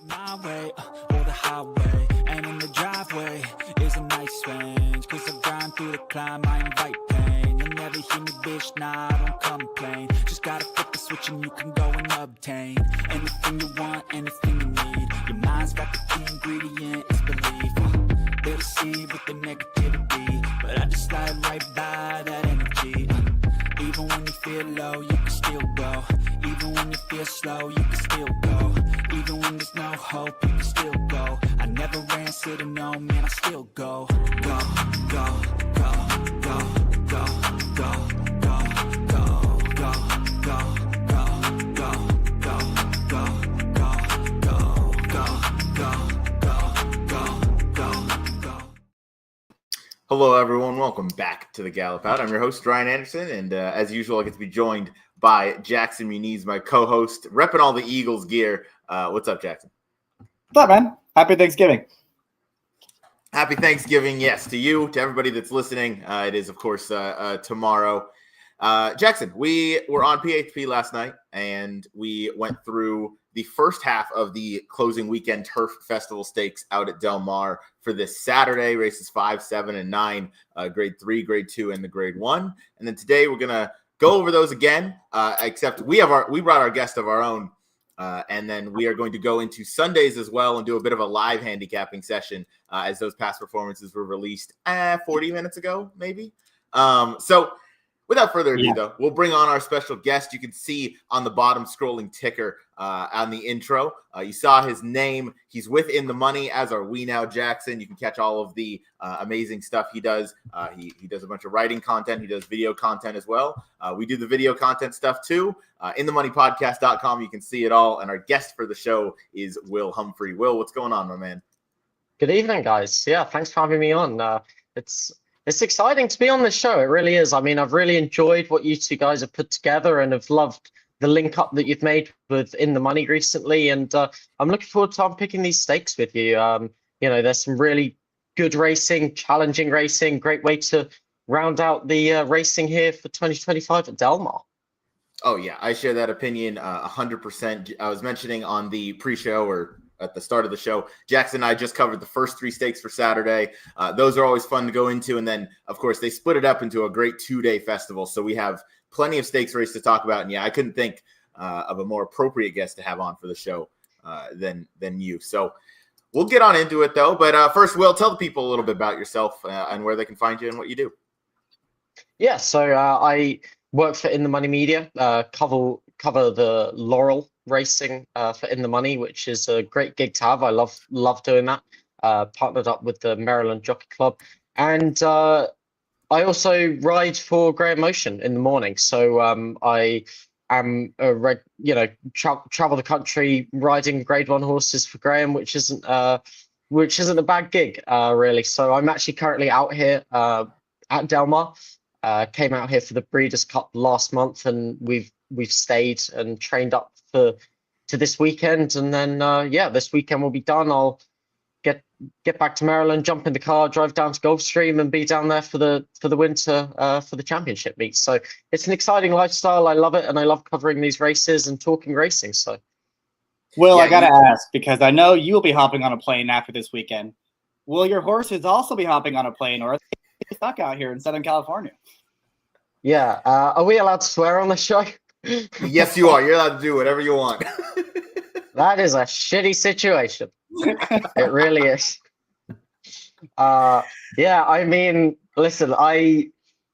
My way, or the highway, and in the driveway is a nice range. Cause I grind through the climb, I invite pain. You'll never hear me, bitch, nah, I don't complain. Just gotta flip the switch and you can go and obtain anything you want, anything you need. Your mind's got the key ingredient, it's belief. They'll deceive with the negativity, but I just slide right by that energy. Even when you feel low, you can still go. Even when you feel slow, you can still go. Even when there's no hope, you can still go. I never answer to no, man, I still go. Go, go, go, go, go, go, go, go, go, go, go, go, go, go, go. Hello, everyone. Welcome back to the Gallop Out. I'm your host, Ryan Anderson, and as usual, I get to be joined by Jackson Muniz, my co-host, repping all the Eagles gear. What's up, Jackson? What's up, man? Happy Thanksgiving. Happy Thanksgiving, yes, to you, to everybody that's listening. It is, of course, tomorrow. Jackson, we were on PHP last night, and we went through the first half of the closing weekend Turf Festival Stakes out at Del Mar for this Saturday, races 5, 7, and 9, grade 3, grade 2, and the grade 1. And then today we're going to go over those again, except we brought our guest of our own, and then we are going to go into Sundays as well and do a bit of a live handicapping session as those past performances were released 40 minutes ago, maybe. So without further ado, though, we'll bring on our special guest. You can see on the bottom scrolling ticker on the intro. You saw his name. He's within the money, as are we now, Jackson. You can catch all of the amazing stuff he does. He does a bunch of writing content. He does video content as well. We do the video content stuff too. InTheMoneyPodcast.com. You can see it all. And our guest for the show is Will Humphrey. Will, what's going on, my man? Good evening, guys. Yeah, thanks for having me on. It's exciting to be on this show. It really is. I mean, I've really enjoyed what you two guys have put together and have loved the link up that you've made with In the Money recently. And I'm looking forward to unpicking these stakes with you. There's some really good racing, challenging racing, great way to round out the racing here for 2025 at Del Mar. Oh, yeah, I share that opinion 100%. I was mentioning on the pre-show or at the start of the show, Jackson and I just covered the first 3 stakes for Saturday. Those are always fun to go into. And then, of course, they split it up into a great 2-day festival. So we have plenty of stakes race to talk about. And yeah, I couldn't think of a more appropriate guest to have on for the show than you. So we'll get on into it, though. But first, Will, tell the people a little bit about yourself and where they can find you and what you do. Yeah, so I work for In the Money Media, cover the Laurel racing for In the Money, which is a great gig to have. I love doing that. Partnered up with the Maryland Jockey Club, and I also ride for Graham Motion in the morning. So I am travel the country riding Grade 1 horses for Graham, which isn't a bad gig really. So I'm actually currently out here at Del Mar. Came out here for the Breeders' Cup last month, and we've stayed and trained up to this weekend, and then this weekend we'll be done. I'll get back to Maryland, jump in the car, drive down to Gulfstream, and be down there for the winter for the championship meet. So it's an exciting lifestyle. I love it, and I love covering these races and talking racing. So, Will, I gotta ask, because I know you will be hopping on a plane after this weekend. Will your horses also be hopping on a plane, or are they stuck out here in Southern California? Yeah, are we allowed to swear on the show? Yes, you are. You're allowed to do whatever you want. That is a shitty situation. It really is. I mean, listen, I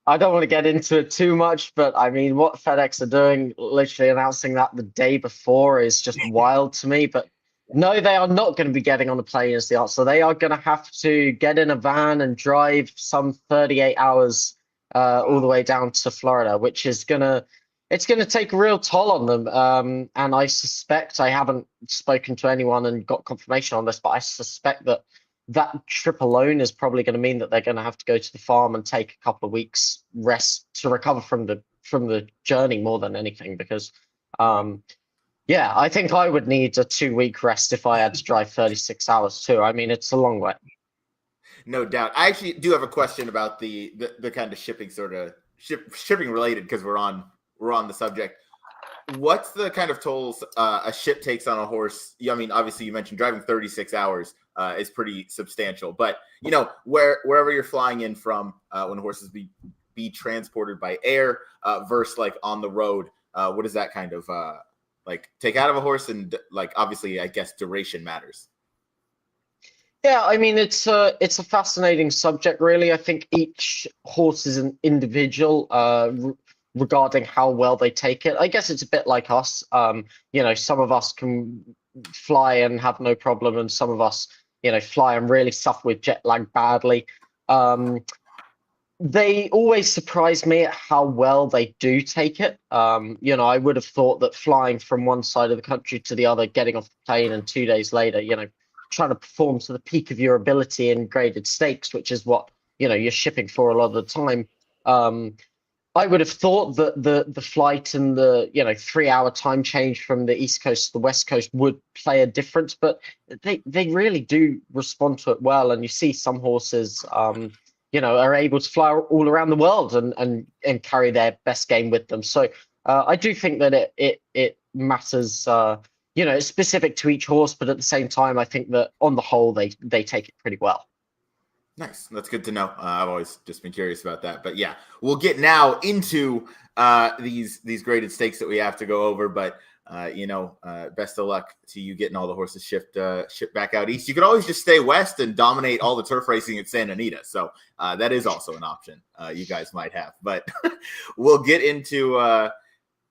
don't want to get into it too much, but I mean, what FedEx are doing, literally announcing that the day before, is just wild to me. But no, they are not going to be getting on a plane is the answer. They are going to have to get in a van and drive some 38 hours all the way down to Florida, which is it's going to take a real toll on them. And I suspect, I haven't spoken to anyone and got confirmation on this, but I suspect that trip alone is probably going to mean that they're going to have to go to the farm and take a couple of weeks rest to recover from the journey more than anything. Because, I think I would need a 2-week rest if I had to drive 36 hours too. I mean, it's a long way. No doubt. I actually do have a question about the kind of shipping shipping related, because we're on the subject. what's the kind of tolls a ship takes on a horse? I mean, obviously you mentioned driving 36 hours is pretty substantial, but wherever you're flying in from, when horses be transported by air versus like on the road, what does that kind of like take out of a horse? And like, obviously, I guess duration matters. Yeah, I mean it's a fascinating subject, really. I think each horse is an individual regarding how well they take it. I guess it's a bit like us. Some of us can fly and have no problem, and some of us, fly and really suffer with jet lag badly. They always surprise me at how well they do take it. I would have thought that flying from one side of the country to the other, getting off the plane, and 2 days later, trying to perform to the peak of your ability in graded stakes, which is what you're shipping for a lot of the time. I would have thought that the flight and the 3 hour time change from the East Coast to the West Coast would play a difference, but they really do respond to it well. And you see some horses are able to fly all around the world and carry their best game with them. So I do think that it matters. It's specific to each horse, but at the same time, I think that on the whole, they take it pretty well. Nice. That's good to know. I've always just been curious about that. But yeah, we'll get now into these graded stakes that we have to go over. But best of luck to you getting all the horses shipped back out east. You could always just stay west and dominate all the turf racing at Santa Anita. So that is also an option you guys might have. But we'll get into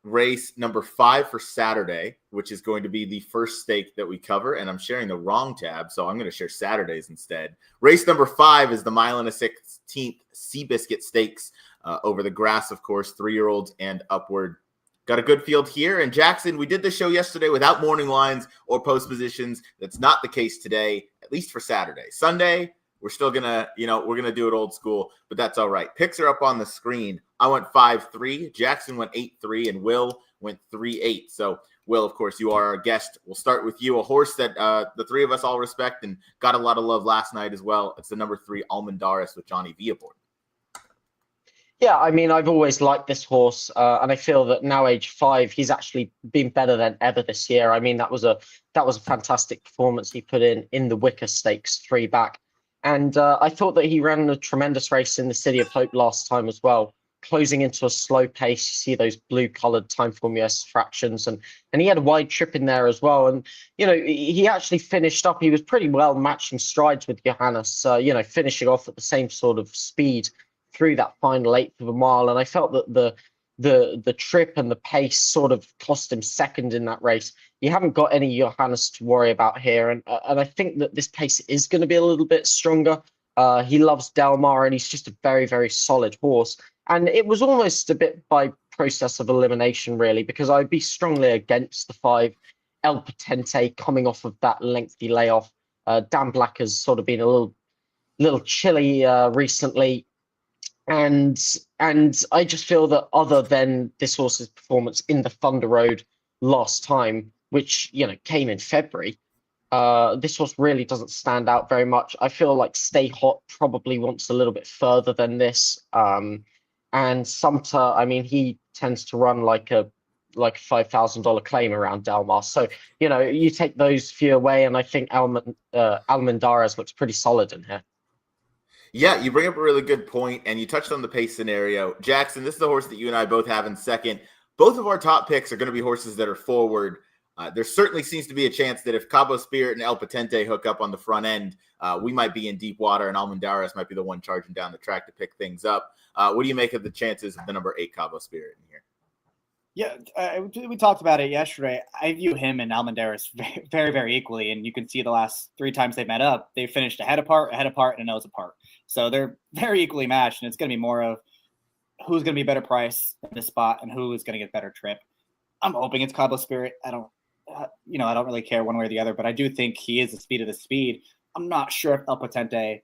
race number 5 for Saturday, which is going to be the first stake that we cover. And I'm sharing the wrong tab, so I'm going to share Saturdays instead. Race number 5 is the 1.16 Seabiscuit Stakes over the grass, of course, 3-year-olds and upward. Got a good field here. And Jackson, we did the show yesterday without morning lines or post positions. That's not the case today, at least for Saturday. Sunday, we're still gonna, we're gonna do it old school, but that's all right. Picks are up on the screen. I went 5-3. Jackson went 8-3, and Will went 3-8. So, Will, of course, you are our guest. We'll start with you. A horse that the three of us all respect and got a lot of love last night as well. It's the number 3 Almendares with Johnny V aboard. Yeah, I mean, I've always liked this horse, and I feel that now age 5, he's actually been better than ever this year. I mean, that was a fantastic performance he put in the Wicker Stakes 3 back. And I thought that he ran a tremendous race in the City of Hope last time as well, closing into a slow pace. You see those blue-coloured Time Formula S fractions, and he had a wide trip in there as well. And, he actually finished up. He was pretty well matching strides with Johannes, finishing off at the same sort of speed through that final 1/8 of a mile. And I felt that the trip and the pace sort of cost him second in that race. You haven't got any Johannes to worry about here. And I think that this pace is going to be a little bit stronger. He loves Del Mar, and he's just a very, very solid horse. And it was almost a bit by process of elimination, really, because I'd be strongly against the 5 El Potente coming off of that lengthy layoff. Dan Black has sort of been a little chilly recently. And I just feel that other than this horse's performance in the Thunder Road last time, which, came in February, this horse really doesn't stand out very much. I feel like Stay Hot probably wants a little bit further than this. And Sumter, I mean, he tends to run like a $5,000 claim around Del Mar. So, you take those few away, and I think Almendares looks pretty solid in here. Yeah, you bring up a really good point, and you touched on the pace scenario. Jackson, this is the horse that you and I both have in second. Both of our top picks are going to be horses that are forward. There certainly seems to be a chance that if Cabo Spirit and El Potente hook up on the front end, we might be in deep water, and Almendares might be the one charging down the track to pick things up. What do you make of the chances of the number 8 Cabo Spirit in here? Yeah, we talked about it yesterday. I view him and Almendares very, very equally, and you can see the last 3 times they met up, they finished ahead apart, and a nose apart. So they're very equally matched, and it's going to be more of who's going to be better price in this spot and who is going to get better trip. I'm hoping it's Cabo Spirit. I don't really care one way or the other, but I do think he is the speed of the speed. I'm not sure if El Potente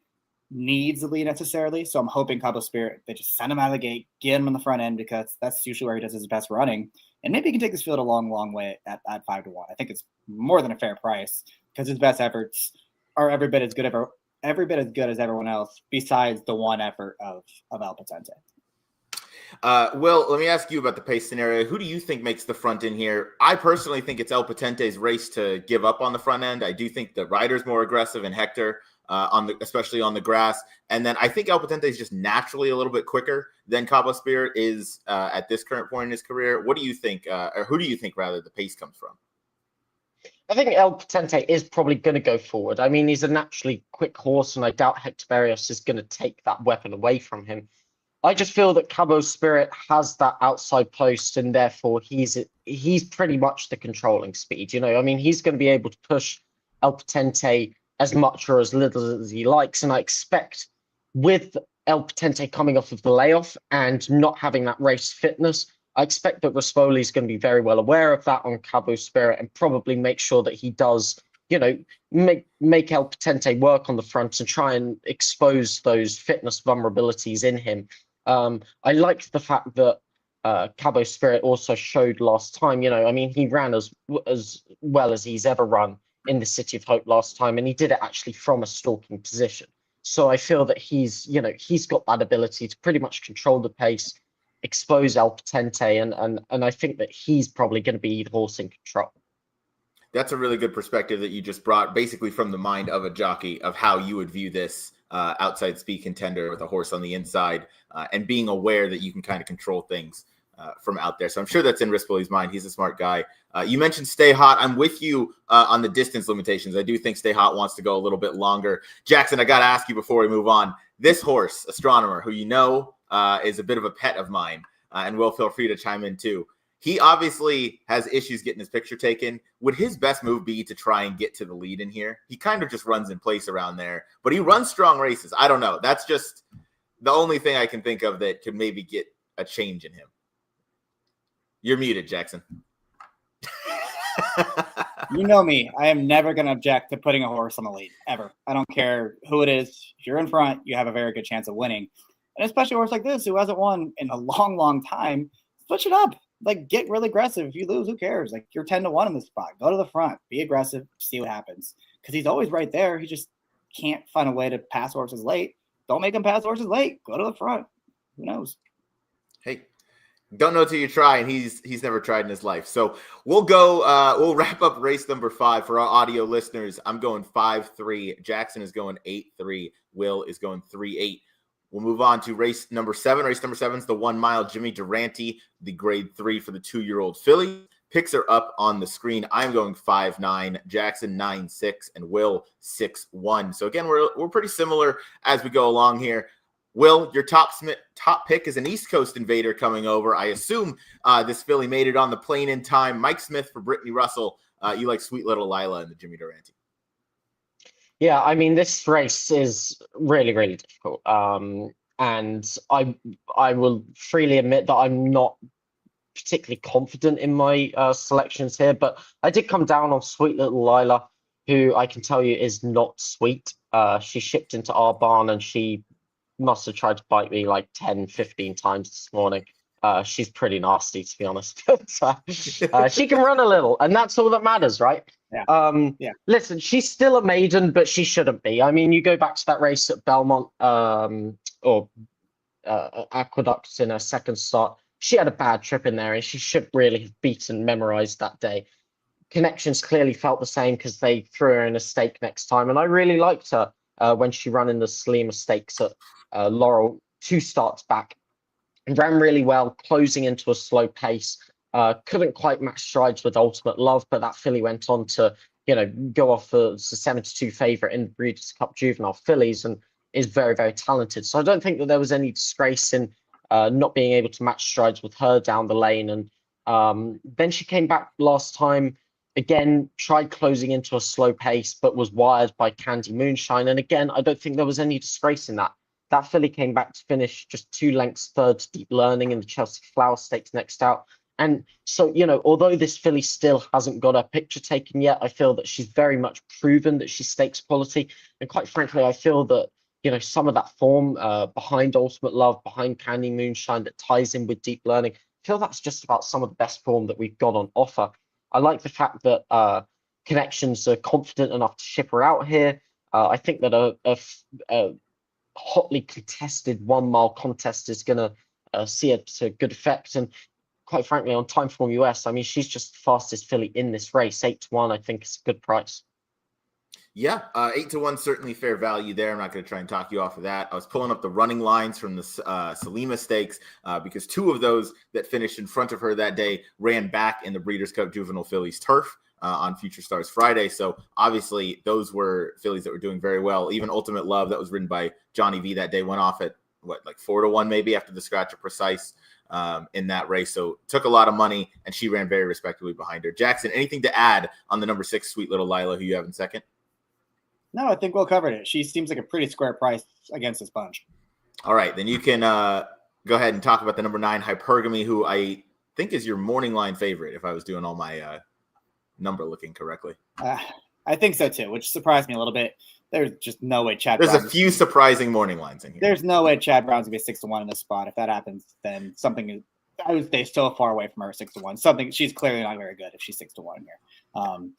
needs the lead necessarily, so I'm hoping Cabo Spirit, they just send him out of the gate, get him on the front end, because that's usually where he does his best running, and maybe he can take this field a long, long way at 5-1. I think it's more than a fair price because his best efforts are every bit as good as everyone else, besides the one effort of El Potente. Will, let me ask you about the pace scenario. Who do you think makes the front in here? I personally think it's El Potente's race to give up on the front end. I do think the rider's more aggressive and Hector, especially on the grass. And then I think El Potente is just naturally a little bit quicker than Cabo Spirit is at this current point in his career. What do you think, or who do you think, rather, the pace comes from? I think El Potente is probably going to go forward. I mean, he's a naturally quick horse, and I doubt Hector Berrios is going to take that weapon away from him. I just feel that Cabo Spirit has that outside post, and therefore he's pretty much the controlling speed. You know, I mean, he's going to be able to push El Potente as much or as little as he likes, and I expect with El Potente coming off of the layoff and not having that race fitness, I expect that Rispoli is going to be very well aware of that on Cabo Spirit and probably make sure that he does, you know, make El Potente work on the front and try and expose those fitness vulnerabilities in him. I liked the fact that Cabo Spirit also showed last time, you know, I mean, he ran as well as he's ever run in the City of Hope last time, and he did it actually from a stalking position. So I feel that he's got that ability to pretty much control the pace, expose El Potente, and I think that he's probably going to be the horse in control. That's a really good perspective that you just brought, basically from the mind of a jockey, of how you would view this outside speed contender with a horse on the inside, and being aware that you can kind of control things from out there. So I'm sure that's in Rispoli's mind. He's a smart guy. You mentioned Stay Hot. I'm with you on the distance limitations. I do think Stay Hot wants to go a little bit longer. Jackson, I got to ask you before we move on. This horse, Astronomer, who you know is a bit of a pet of mine, and will feel free to chime in too. He obviously has issues getting his picture taken. Would his best move be to try and get to the lead in here? He kind of just runs in place around there, but he runs strong races. I don't know. That's just the only thing I can think of that could maybe get a change in him. You're muted, Jackson. You know me. I am never going to object to putting a horse on the lead, ever. I don't care who it is. If you're in front, you have a very good chance of winning. And especially a horse like this who hasn't won in a long, long time, switch it up. Like, get really aggressive. If you lose, who cares? Like, you're 10-1 in this spot. Go to the front. Be aggressive. See what happens. Because he's always right there. He just can't find a way to pass horses late. Don't make him pass horses late. Go to the front. Who knows? Hey, don't know till you try, and he's never tried in his life. So we'll go. We'll wrap up race number 5 for our audio listeners. I'm going 5-3. Jackson is going 8-3. Will is going 3-8. We'll move on to race number 7. Race number 7 is the 1 mile Jimmy Durante, the grade 3 for the 2-year-old filly. Picks are up on the screen. I'm going 5-9, Jackson 9-6, and Will 6-1. So again, we're pretty similar as we go along here. Will, your top pick is an East Coast invader coming over. I assume this filly made it on the plane in time. Mike Smith for Brittany Russell. You like Sweet Little Lila and the Jimmy Durante. Yeah, I mean, this race is really, really difficult. And I will freely admit that I'm not particularly confident in my selections here, but I did come down on Sweet Little Lila, who I can tell you is not sweet. She shipped into our barn and she must have tried to bite me like 10, 15 times this morning. She's pretty nasty, to be honest. So, she can run a little, and that's all that matters, right? Yeah. Listen, she's still a maiden, but she shouldn't be. I mean, you go back to that race at Belmont or Aqueduct in her second start. She had a bad trip in there, and she should really have beaten Memorized that day. Connections clearly felt the same because they threw her in a stake next time, and I really liked her when she ran in the Salima Stakes at Laurel 2 starts back. And ran really well, closing into a slow pace. Couldn't quite match strides with Ultimate Love, but that filly went on to, go off as a 7-2 favourite in the Breeders' Cup Juvenile Fillies and is very, very talented. So I don't think that there was any disgrace in not being able to match strides with her down the lane. And then she came back last time, again, tried closing into a slow pace, but was wired by Candy Moonshine. And again, I don't think there was any disgrace in that. That filly came back to finish just 2 lengths third to Deep Learning in the Chelsea Flower Stakes next out. And so, although this filly still hasn't got her picture taken yet, I feel that she's very much proven that she's stakes quality. And quite frankly, I feel that, some of that form behind Ultimate Love, behind Candy Moonshine that ties in with Deep Learning, I feel that's just about some of the best form that we've got on offer. I like the fact that Connections are confident enough to ship her out here. I think that a hotly contested 1 mile contest is going to see it to good effect. And quite frankly, on Timeform US, I mean, she's just the fastest filly in this race. 8-1, I think, is a good price. Yeah, 8-1, certainly fair value there. I'm not going to try and talk you off of that. I was pulling up the running lines from the Salima Stakes because two of those that finished in front of her that day ran back in the Breeders' Cup Juvenile Fillies turf on Future Stars Friday. So obviously those were fillies that were doing very well. Even Ultimate Love, that was ridden by Johnny V that day, went off at like 4-1 maybe after the scratch of Precise in that race. So took a lot of money, and she ran very respectably behind her. Jackson, anything to add on the number 6, Sweet Little Lila, who you have in second? No, I think Will covered it. She seems like a pretty square price against this bunch. All right, then you can go ahead and talk about the number 9, Hypergamy, who I think is your morning line favorite, if I was doing all my number looking correctly. I think so too, which surprised me a little bit. There's just no way Chad There's Brown's a few surprising morning lines in here. There's no way Chad Brown's gonna be 6-1 in this spot. If that happens, then something is. I would stay so far away from her 6-1. Something she's clearly not very good if she's 6-1 here.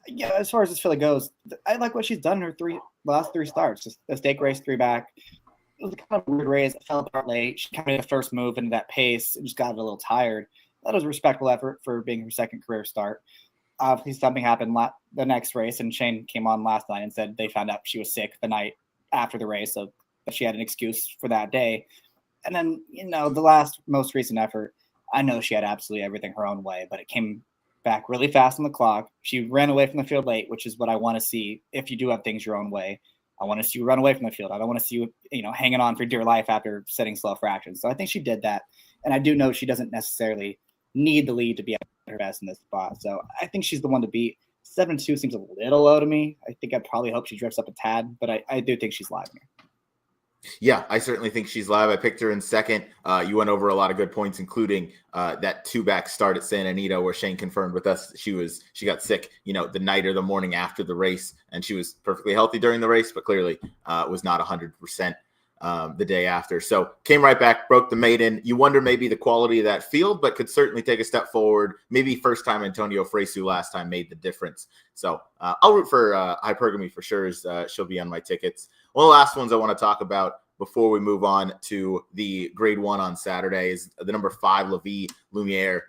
Yeah, as far as this filly goes, I like what she's done in her last three starts. Just a stake race, 3 back. It was kind of a weird race. It fell apart late. She kind of made the first move into that pace and just got a little tired. That was a respectable effort for being her second career start. Obviously, something happened the next race, and Shane came on last night and said they found out she was sick the night after the race, so she had an excuse for that day. And then, the most recent effort, I know she had absolutely everything her own way, but it came back really fast on the clock. She ran away from the field late, which is what I want to see if you do have things your own way. I want to see you run away from the field. I don't want to see you, hanging on for dear life after setting slow fractions. So I think she did that. And I do know she doesn't necessarily need the lead to be at her best in this spot. So I think she's the one to beat. 7-2 seems a little low to me. I think I probably hope she drifts up a tad, but I do think she's live here. Yeah, I certainly think she's live. I picked her in second. You went over a lot of good points, including that 2-back start at Santa Anita, where Shane confirmed with us she got sick, the night or the morning after the race, and she was perfectly healthy during the race, but clearly was not 100% the day after. So came right back, broke the maiden. You wonder maybe the quality of that field, but could certainly take a step forward. Maybe first time Antonio Fresu last time made the difference. So I'll root for Hypergamy for sure. She'll be on my tickets. One of the last ones I want to talk about before we move on to the grade 1 on Saturday is the number 5, La Vie Lumiere.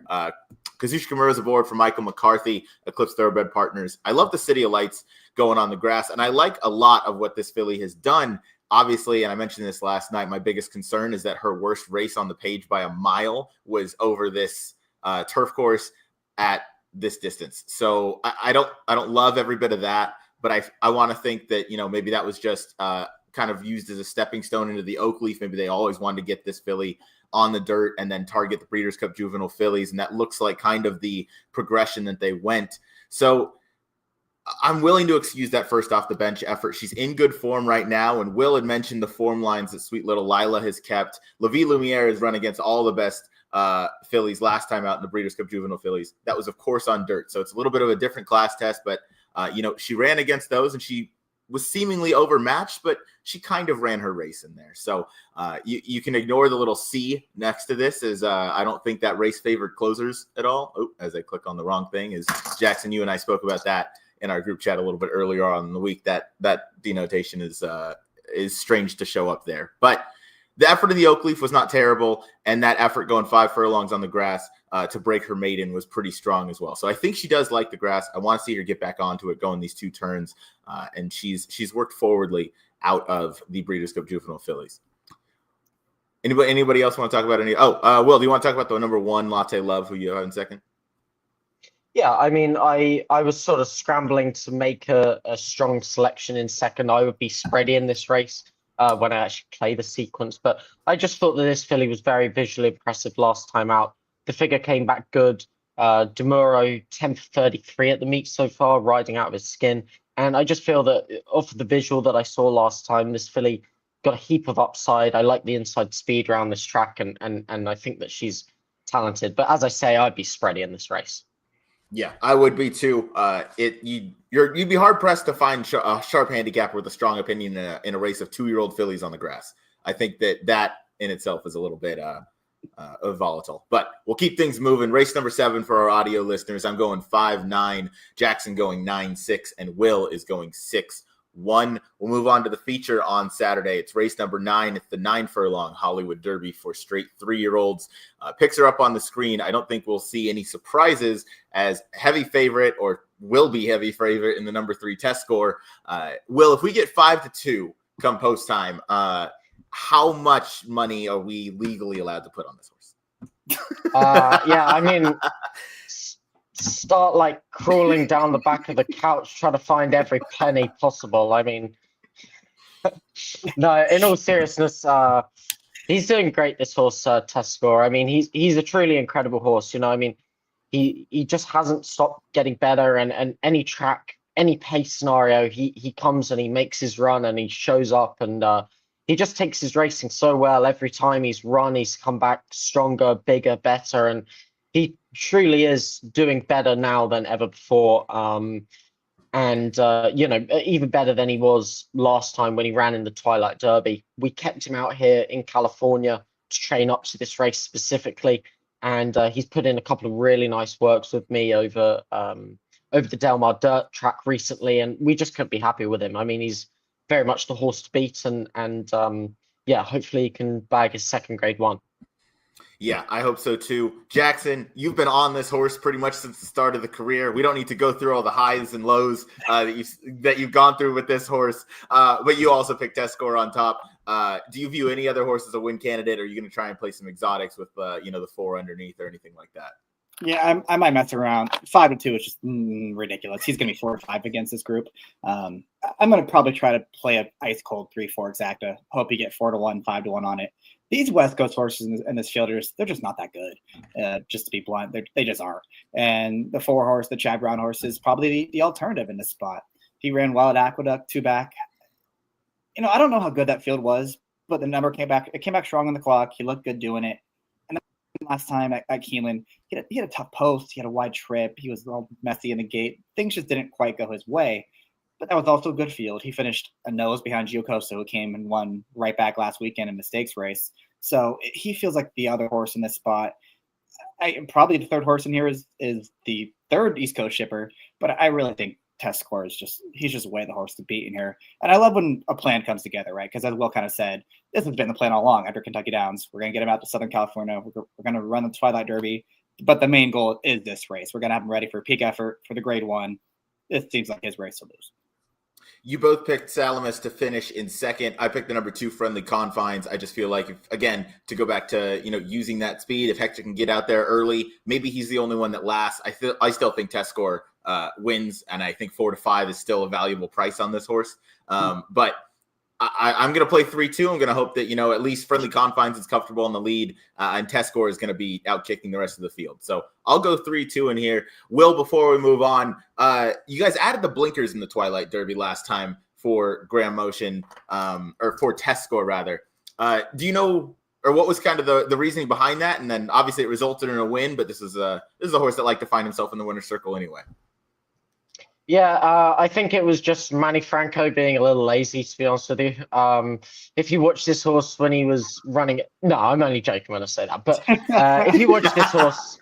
Kazushi Kimura's aboard for Michael McCarthy, Eclipse Thoroughbred Partners. I love the City of Lights going on the grass, and I like a lot of what this filly has done. Obviously, and I mentioned this last night, my biggest concern is that her worst race on the page by a mile was over this turf course at this distance. So I don't love every bit of that, but I want to think that, maybe that was just kind of used as a stepping stone into the Oakleaf. Maybe they always wanted to get this filly on the dirt and then target the Breeders' Cup Juvenile fillies. And that looks like kind of the progression that they went. So I'm willing to excuse that first off the bench effort. She's in good form right now. And Will had mentioned the form lines that Sweet Little Lila has kept. La Vie Lumiere has run against all the best fillies last time out in the Breeders' Cup Juvenile fillies. That was, of course, on dirt. So it's a little bit of a different class test, but she ran against those and she was seemingly overmatched, but she kind of ran her race in there. So you can ignore the little C next to this, as I don't think that race favored closers at all. Oh, as I click on the wrong thing, is Jackson, you and I spoke about that in our group chat a little bit earlier on in the week. That denotation is strange to show up there. But the effort of the Oakleaf was not terrible, and that effort going 5 furlongs on the grass to break her maiden was pretty strong as well. So I think she does like the grass. I want to see her get back onto it, going these 2 turns, and she's worked forwardly out of the Breeders' Cup Juvenile fillies. Anybody else want to talk about any? Will, do you want to talk about the number 1, Latte Love, who you have in second? Yeah, I mean, I was sort of scrambling to make a strong selection in second. I would be spready in this race when I actually play the sequence, but I just thought that this filly was very visually impressive last time out. The figure came back good. Demuro 10 for 33 at the meet so far, riding out of his skin. And I just feel that off of the visual that I saw last time, this filly got a heap of upside. I like the inside speed around this track, and I think that she's talented. But as I say, I'd be spready in this race. Yeah, I would be too. You'd be hard pressed to find a sharp handicapper with a strong opinion in a race of 2-year-old fillies on the grass. I think that in itself is a little bit volatile, but we'll keep things moving. Race number 7 for our audio listeners. I'm going 5-9, Jackson going 9-6, and Will is going 1. We'll move on to the feature on Saturday. It's race number 9. It's the 9 furlong Hollywood Derby for straight 3-year-olds. Picks are up on the screen. I don't think we'll see any surprises as heavy favorite, or will be heavy favorite, in the number 3 test score. Will, if we get 5-2 come post time, how much money are we legally allowed to put on this horse? Yeah, I mean, start like crawling down the back of the couch trying to find every penny possible. I mean, no, in all seriousness, he's doing great, this horse, test score. I mean, he's a truly incredible horse. You know, I mean, he just hasn't stopped getting better, and any track, any pace scenario, he comes and he makes his run and he shows up, and he just takes his racing so well. Every time he's run, he's come back stronger, bigger, better, and he truly is doing better now than ever before. And you know, even better than he was last time when he ran in the Twilight Derby. We kept him out here in California to train up to this race specifically, and he's put in a couple of really nice works with me over the Del Mar dirt track recently, and we just couldn't be happier with him. I mean, he's very much the horse to beat, and yeah, hopefully he can bag his second grade 1. Yeah, I hope so too. Jackson, you've been on this horse pretty much since the start of the career. We don't need to go through all the highs and lows that you've gone through with this horse, but you also picked test score on top. Do you view any other horse as a win candidate, or are you going to try and play some exotics with the 4 underneath or anything like that? Yeah, I might mess around. 5-2 is just ridiculous. He's going to be 4-5 against this group. I'm going to probably try to play an ice cold 3-4 exacta. Hope you get 4-1, 5-1 on it. These West Coast horses in this fielders, they're just not that good. Just to be blunt, they just aren't. And the 4 horse, the Chad Brown horse, is probably the alternative in this spot. He ran well at Aqueduct, 2 back. You know, I don't know how good that field was, but the number came back. It came back strong on the clock. He looked good doing it. And then last time at Keeneland, he had a tough post. He had a wide trip. He was all messy in the gate. Things just didn't quite go his way. But that was also a good field. He finished a nose behind Giocoso, who came and won right back last weekend in the stakes race. So he feels like the other horse in this spot. Probably the 3rd horse in here is the 3rd East Coast shipper, but I really think test score is he's just way the horse to beat in here. And I love when a plan comes together, right? Because as Will kind of said, this has been the plan all along after Kentucky Downs. We're going to get him out to Southern California. We're going to run the Twilight Derby. But the main goal is this race. We're going to have him ready for a peak effort for the grade 1. This seems like his race to lose. You both picked Salamis to finish in 2nd. I picked the number 2 Friendly Confines. I just feel like, again, to go back to using that speed, if Hector can get out there early, maybe he's the only one that lasts. I still think test score wins, and I think 4-5 is still a valuable price on this horse. But I'm going to play 3-2. I'm going to hope that at least Friendly Confines is comfortable in the lead, and test score is going to be out kicking the rest of the field. So I'll go 3-2 in here. Will, before we move on, you guys added the blinkers in the Twilight Derby last time for Graham Motion, or for test score rather. Do you know, or what was kind of the reasoning behind that? And then obviously it resulted in a win, but this is a horse that liked to find himself in the winner's circle anyway. Yeah, I think it was just Manny Franco being a little lazy, to be honest with you. If you watch this horse when he was running it, no, I'm only joking when I say that. But if you watch this horse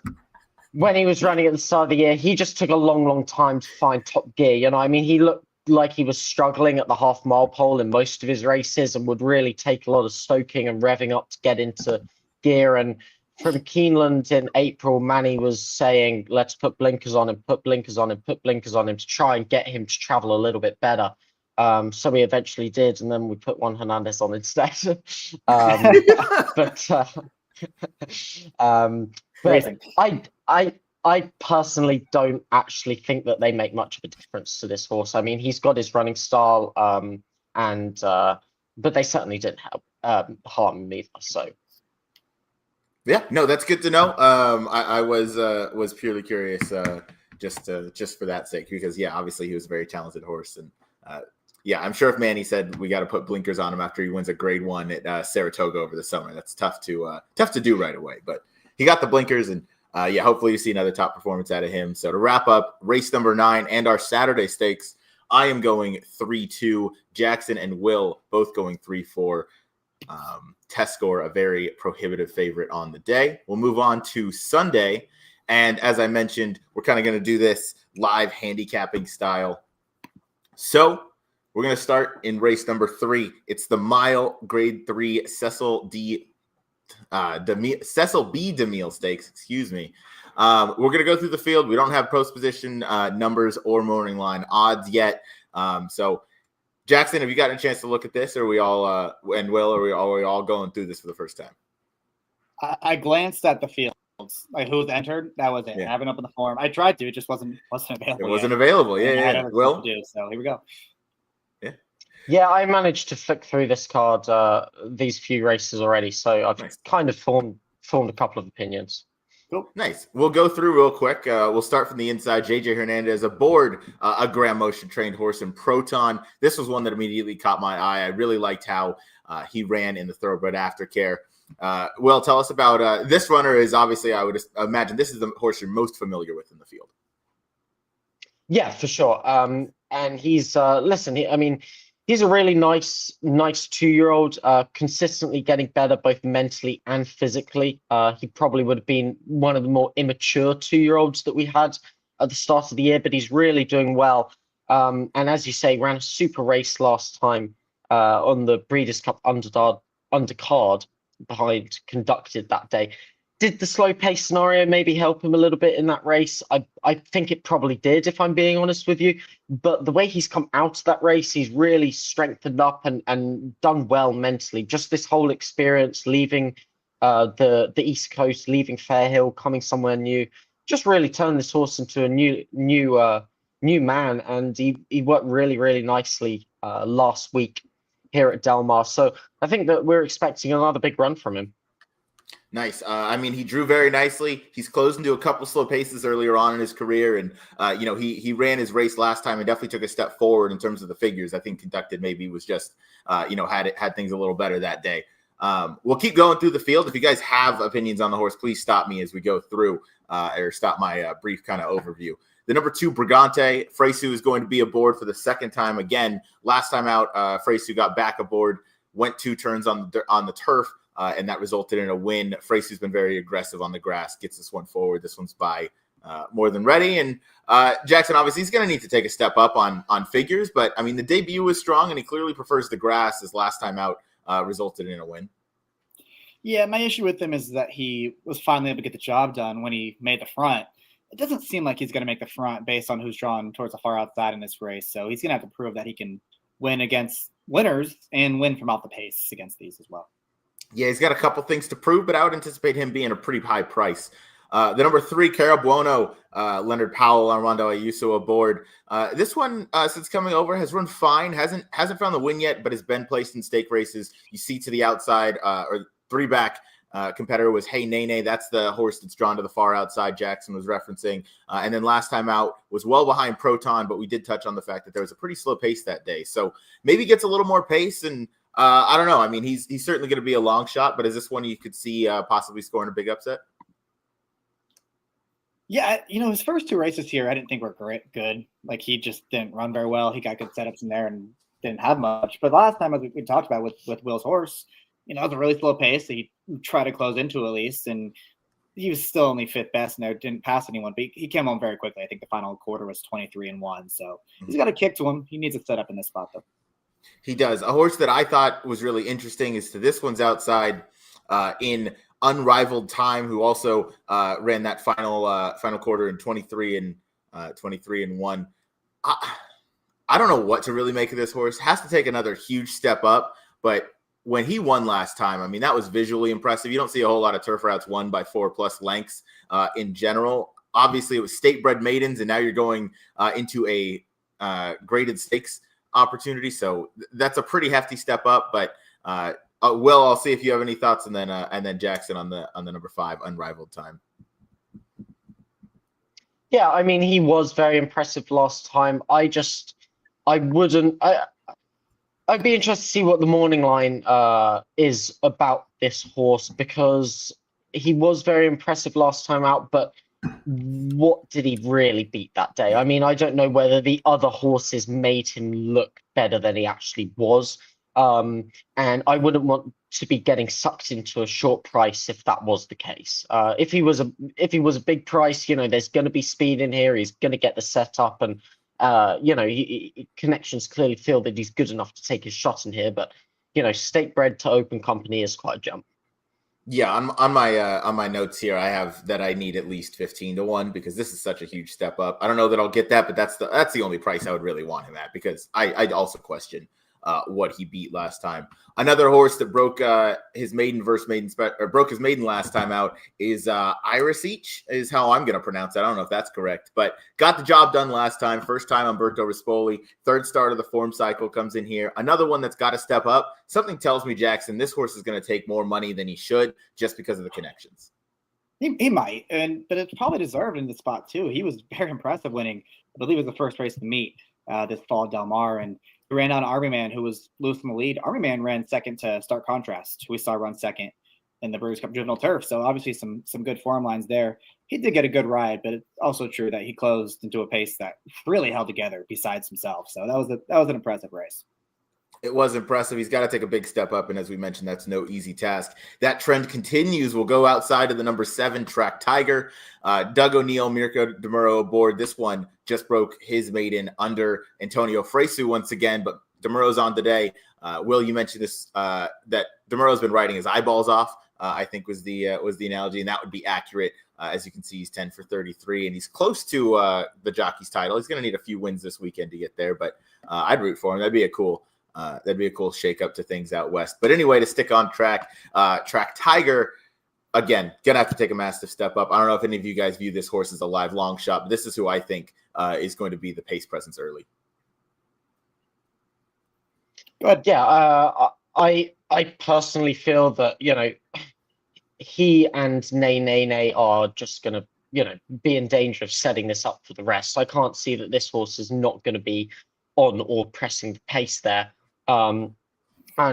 when he was running at the start of the year, he just took a long, long time to find top gear. I mean, he looked like he was struggling at the half-mile pole in most of his races and would really take a lot of stoking and revving up to get into gear. And from Keeneland in April, Manny was saying, let's put blinkers on him, put blinkers on him, put blinkers on him to try and get him to travel a little bit better. So we eventually did, and then we put Juan Hernandez on instead. But I personally don't actually think that they make much of a difference to this horse. I mean, he's got his running style, but they certainly didn't harm him either. So. Yeah, no, that's good to know. I was purely curious, just for that sake, because obviously he was a very talented horse, and I'm sure if Manny said we got to put blinkers on him after he wins a grade 1 at Saratoga over the summer, that's tough to do right away. But he got the blinkers, and hopefully you see another top performance out of him. So to wrap up race number 9 and our Saturday stakes, I am going 3-2. Jackson and Will both going 3-4. Test score, a very prohibitive favorite on the day. We'll move on to Sunday. And as I mentioned, we're kind of going to do this live handicapping style. So We're going to start in race number 3. It's the mile grade 3 Cecil B. DeMille Stakes. Excuse me. We're going to go through the field. We don't have post position numbers or morning line odds yet. So, Jackson, have you gotten a chance to look at this? Or are we all and Will? Are we all going through this for the first time? I glanced at the fields, like who's entered. That was it. Yeah. I haven't opened the form. I tried to. It just wasn't available. It wasn't available. And I had Yeah. other Will? stuff to do, so here we go. Yeah, I managed to flick through this card, these few races already, so I've Nice. kind of formed a couple of opinions. Cool. Nice. We'll go through real quick. We'll start from the inside. JJ Hernandez aboard a Graham Motion trained horse in Proton. This was one that immediately caught my eye. I really liked how he ran in the thoroughbred aftercare. Will, tell us about this runner. Is obviously, I would imagine this is the horse you're most familiar with in the field. Yeah, for sure. And he's he's a really nice 2-year-old, consistently getting better both mentally and physically. He probably would have been one of the more immature 2-year-olds that we had at the start of the year, but he's really doing well. And as you say, ran a super race last time on the Breeders' Cup undercard behind Conducted that day. Did the slow pace scenario maybe help him a little bit in that race? I think it probably did, if I'm being honest with you. But the way he's come out of that race, he's really strengthened up and done well mentally. Just this whole experience, leaving the East Coast, leaving Fairhill, coming somewhere new, just really turned this horse into a new man. And he worked really, really nicely last week here at Del Mar. So I think that we're expecting another big run from him. Nice. He drew very nicely. He's closed into a couple slow paces earlier on in his career. And, he ran his race last time and definitely took a step forward in terms of the figures. I think Conducted maybe was just, had things a little better that day. We'll keep going through the field. If you guys have opinions on the horse, please stop me as we go through or stop my brief kind of overview. The number 2, Brigante. Freysu is going to be aboard for the second time again. Last time out, Freysu got back aboard, went 2 turns on the turf. And that resulted in a win. Freysu's been very aggressive on the grass, gets this one forward. This one's by more than ready. And Jackson, obviously, he's going to need to take a step up on figures. But, the debut was strong, and he clearly prefers the grass. His last time out resulted in a win. Yeah, my issue with him is that he was finally able to get the job done when he made the front. It doesn't seem like he's going to make the front based on who's drawn towards the far outside in this race. So he's going to have to prove that he can win against winners and win from off the pace against these as well. Yeah, he's got a couple things to prove, but I would anticipate him being a pretty high price. The number 3, Cara Buono, Leonard Powell, Armando Ayuso aboard. This one, since coming over, has run fine. Hasn't found the win yet, but has been placed in stake races. You see to the outside, or 3-back competitor was Hey Nene. That's the horse that's drawn to the far outside Jackson was referencing. And then last time out was well behind Proton, but we did touch on the fact that there was a pretty slow pace that day. So maybe gets a little more pace and I don't know. He's certainly going to be a long shot, but is this one you could see possibly scoring a big upset? Yeah, his first 2 races here I didn't think were good. Like, he just didn't run very well. He got good setups in there and didn't have much. But last time, as we talked about with Will's horse, it was a really slow pace that he tried to close into at least. And he was still only 5th best in there, didn't pass anyone. But he came home very quickly. I think the final quarter was 23-1. So he's got a kick to him. He needs a setup in this spot, though. He does. A horse that I thought was really interesting is to this one's outside in Unrivaled Time, who also ran that final quarter in 23-1. I don't know what to really make of this horse. Has to take another huge step up, but when he won last time, that was visually impressive. You don't see a whole lot of turf routes won by 4+ lengths in general. Obviously, it was state-bred maidens, and now you're going into a graded stakes opportunity, so that's a pretty hefty step up. But Will, I'll see if you have any thoughts, and then Jackson on the number 5, Unrivaled Time. Yeah, he was very impressive last time. I'd be interested to see what the morning line is about this horse, because he was very impressive last time out, but what did he really beat that day? I don't know whether the other horses made him look better than he actually was. And I wouldn't want to be getting sucked into a short price if that was the case. If he was a big price, there's going to be speed in here. He's going to get the setup, and connections clearly feel that he's good enough to take his shot in here, but State Bred to Open Company is quite a jump. Yeah, on my notes here, I have that I need at least 15-1 because this is such a huge step up. I don't know that I'll get that, but that's the only price I would really want him at, because I'd also question what he beat last time. Another horse that broke his maiden broke his maiden last time out is Iris Each, is how I'm going to pronounce it. I don't know if that's correct, but got the job done last time. First time Umberto Rispoli. Third start of the form cycle comes in here. Another one that's got to step up. Something tells me, Jackson, this horse is going to take more money than he should just because of the connections. He might, but it's probably deserved in the spot too. He was very impressive winning. I believe it was the first race to meet this fall at Del Mar, and he ran down Army Man, who was loose in the lead. Army Man ran second to Stark Contrast, who we saw run second in the Breeders' Cup Juvenile Turf. So obviously some good form lines there. He did get a good ride, but it's also true that he closed into a pace that really held together besides himself. So that was an impressive race. It was impressive. He's got to take a big step up, and as we mentioned, that's no easy task. That trend continues. We'll go outside of the number 7 Track Tiger. Doug O'Neill, Mirko DeMuro aboard. This one just broke his maiden under Antonio Fresu once again, but DeMuro's on today. Will, you mentioned this that DeMuro's been riding his eyeballs off. I think was the analogy, and that would be accurate. As you can see, he's 10 for 33, and he's close to the jockey's title. He's going to need a few wins this weekend to get there, but I'd root for him. That'd be a cool shakeup to things out west. But anyway, to stick on track, Track Tiger, again, gonna have to take a massive step up. I don't know if any of you guys view this horse as a live long shot, but this is who I think is going to be the pace presence early. Good. Yeah, I personally feel that he and Nay are just gonna be in danger of setting this up for the rest. I can't see that this horse is not going to be on or pressing the pace there. And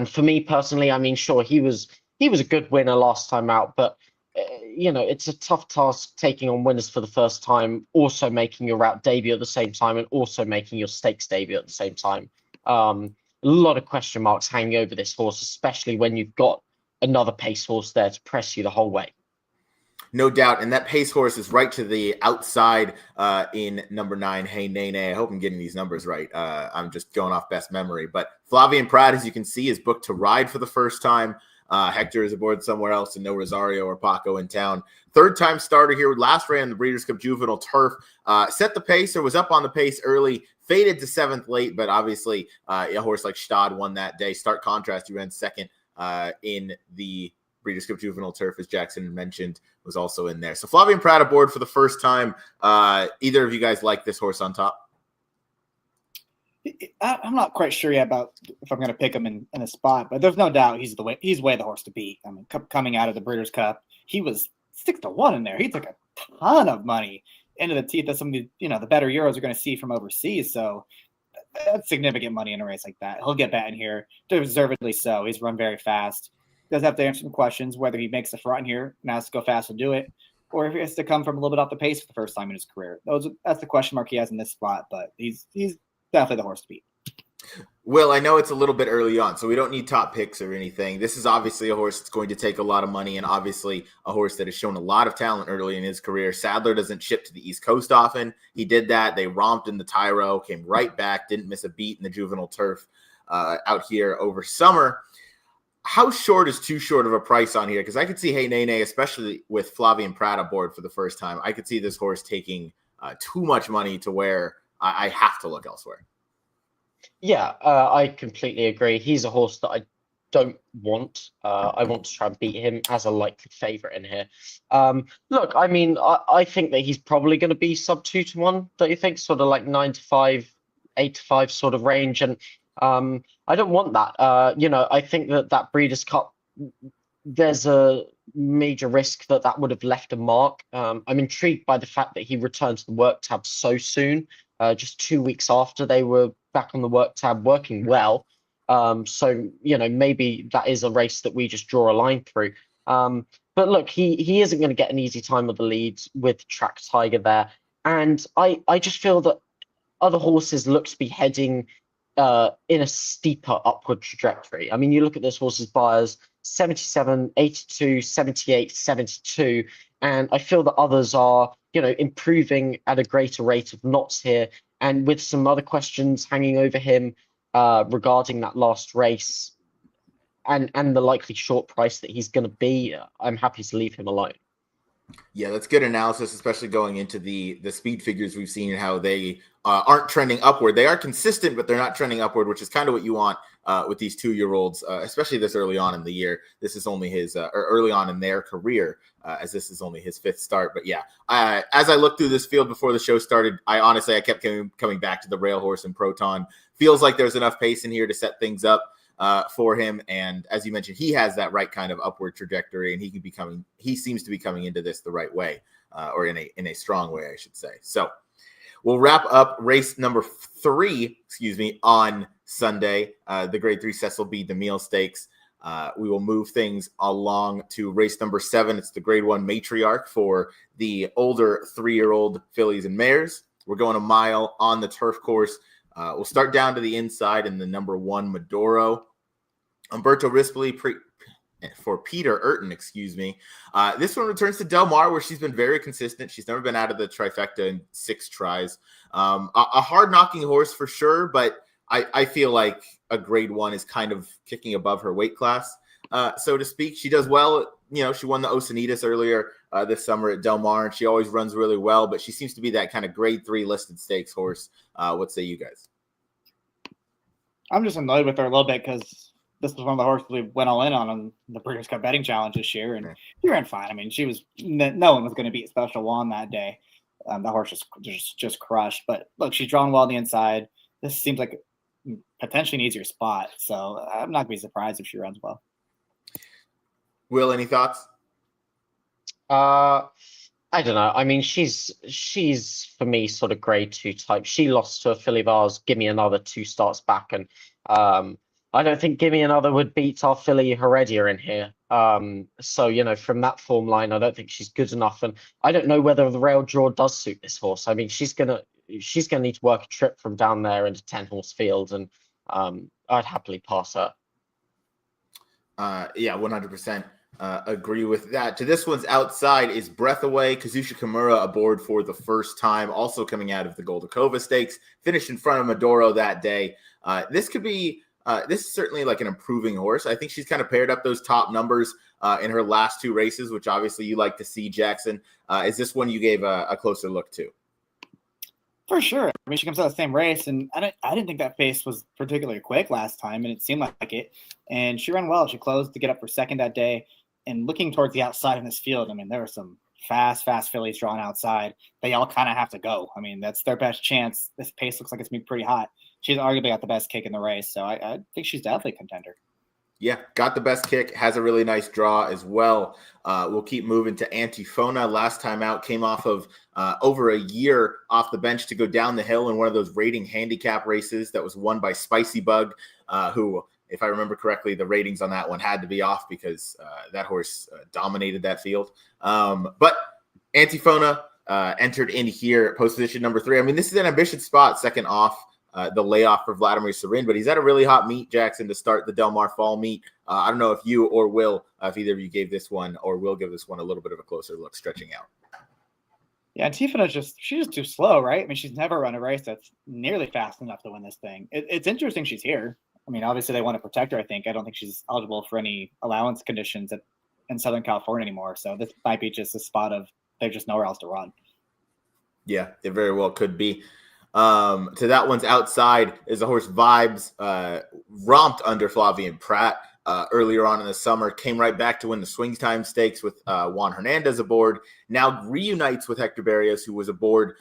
for me personally, I mean, sure, he was a good winner last time out, but it's a tough task taking on winners for the first time, also making your route debut at the same time, and also making your stakes debut at the same time. A lot of question marks hanging over this horse, especially when you've got another pace horse there to press you the whole way. No doubt. And that pace horse is right to the outside in number 9, Hey Nene. I hope I'm getting these numbers right. I'm just going off best memory. But Flavian Prat, as you can see, is booked to ride for the first time. Hector is aboard somewhere else, and no Rosario or Paco in town. Third time starter here. Last ran the Breeders' Cup Juvenile Turf. Set the pace, or was up on the pace early. Faded to 7th late, but obviously a horse like Stad won that day. Stark Contrast, he ran second in the Breeders' Cup Juvenile Turf, as Jackson mentioned, was also in there. So Flavian Prat aboard for the first time. Either of you guys like this horse on top? I'm not quite sure yet about if I'm going to pick him in a spot, but there's no doubt he's way the horse to beat. I mean, coming out of the Breeders' Cup, he was 6-1 in there. He took a ton of money into the teeth that some of the better Euros are going to see from overseas. So that's significant money in a race like that. He'll get bet in here, deservedly so. He's run very fast. Does have to answer some questions, whether he makes the front here and has to go fast to do it, or if he has to come from a little bit off the pace for the first time in his career. That's the question mark he has in this spot, but he's definitely the horse to beat. Will, I know it's a little bit early on, so we don't need top picks or anything. This is obviously a horse that's going to take a lot of money, and obviously a horse that has shown a lot of talent early in his career. Sadler doesn't ship to the East Coast often. He did that. They romped in the Tyro, came right back, didn't miss a beat in the Juvenile Turf out here over summer. How short is too short of a price on here? Because I could see Hey Nene, especially with Flavian Prat aboard for the first time, I could see this horse taking too much money to where I have to look elsewhere. Yeah, I completely agree. He's a horse that I don't want. I want to try and beat him as a likely favourite in here. Look, I mean, I think that he's probably going to be sub 2-1, don't you think? Sort of like 9-5, 8-5 sort of range. And I don't want that. I think that Breeders' Cup, there's a major risk that would have left a mark. I'm intrigued by the fact that he returned to the work tab so soon, just 2 weeks after they were back on the work tab working well. So maybe that is a race that we just draw a line through. But look, he isn't going to get an easy time with the lead with Track Tiger there. And I just feel that other horses look to be heading in a steeper upward trajectory. I mean, you look at this horse's buyers, 77, 82, 78, 72, and I feel that others are, improving at a greater rate of knots here. and with some other questions hanging over him regarding that last race and the likely short price that he's going to be, I'm happy to leave him alone. Yeah, that's good analysis, especially going into the speed figures we've seen and how they aren't trending upward. They are consistent, but they're not trending upward, which is kind of what you want with these 2-year-olds, especially this early on in the year. This is only his or early on in their career, as this is only his 5th start. But yeah, as I looked through this field before the show started, I kept coming back to the rail horse and Proton. Feels like there's enough pace in here to set things up for him, and as you mentioned, he has that right kind of upward trajectory, and he seems to be coming into this the right way, or in a strong way, I should say. So we'll wrap up race number 3, on Sunday, the Grade 3 Cecil B. DeMille Stakes. We will move things along to race number 7. It's the Grade 1 Matriarch for the older 3-year-old fillies and mares. We're going a mile on the turf course. We'll start down to the inside in the number 1 Medoro. Umberto Rispoli for Peter Urton, This one returns to Del Mar, where she's been very consistent. She's never been out of the trifecta in 6 tries. A hard-knocking horse for sure, but I feel like a Grade 1 is kind of kicking above her weight class, so to speak. She does well. She won the Oceanitas earlier this summer at Del Mar, and she always runs really well, but she seems to be that kind of Grade 3 listed stakes horse. What say you guys? I'm just annoyed with her a little bit because this was one of the horses we went all in on the Breeders' Cup betting challenge this year, and she ran fine. I mean, she was no one was going to beat Special One that day. The horse just crushed. But look, she's drawn well on the inside. This seems like potentially an easier spot, so I'm not going to be surprised if she runs well. Will, any thoughts? I don't know. I mean, she's for me sort of Grade 2 type. She lost to a filly of ours, Give Me Another, 2 starts back, and I don't think Give Me Another would beat our filly Heredia in here. So from that form line, I don't think she's good enough, and I don't know whether the rail draw does suit this horse. I mean, she's gonna need to work a trip from down there into 10-horse field, and I'd happily pass her. Yeah, 100%. Agree with that. To this one's outside is Breathaway. Kazushi Kimura aboard for the first time, also coming out of the Goldacova Stakes, finished in front of Medoro that day. This is certainly like an improving horse. I think she's kind of paired up those top numbers in her last 2 races, which obviously you like to see, Jackson. Is this one you gave a closer look to? For sure. I mean, she comes out of the same race, and I didn't think that pace was particularly quick last time, and it seemed like it. And she ran well. She closed to get up for second that day. And looking towards the outside in this field, I mean, there were some fast fillies drawn outside. They all kind of have to go. I mean, that's their best chance. This pace looks like it's going to be pretty hot. She's arguably got the best kick in the race, so I think she's definitely a contender. Yeah, got the best kick, has a really nice draw as well. We'll keep moving to Antifona. Last time out, came off of over a year off the bench to go down the hill in one of those rating handicap races that was won by Spicy Bug, who, if I remember correctly, the ratings on that one had to be off because that horse dominated that field. But Antifona entered in here at post position number 3. I mean, this is an ambitious spot, second off the layoff for Vladimir Serin, but he's at a really hot meet, Jackson, to start the Del Mar Fall meet. I don't know if you or Will, if either of you gave this one or will give this one a little bit of a closer look stretching out. Yeah, Antifona's she's just too slow, right? I mean, she's never run a race that's nearly fast enough to win this thing. It's interesting she's here. I mean, obviously they want to protect her, I think. I don't think she's eligible for any allowance conditions in Southern California anymore. So this might be just a spot of there's just nowhere else to run. Yeah, it very well could be. To that one's outside is the horse Vibes, romped under Flavian Pratt earlier on in the summer, came right back to win the Swing Time Stakes with Juan Hernandez aboard, now reunites with Hector Berrios, who was aboard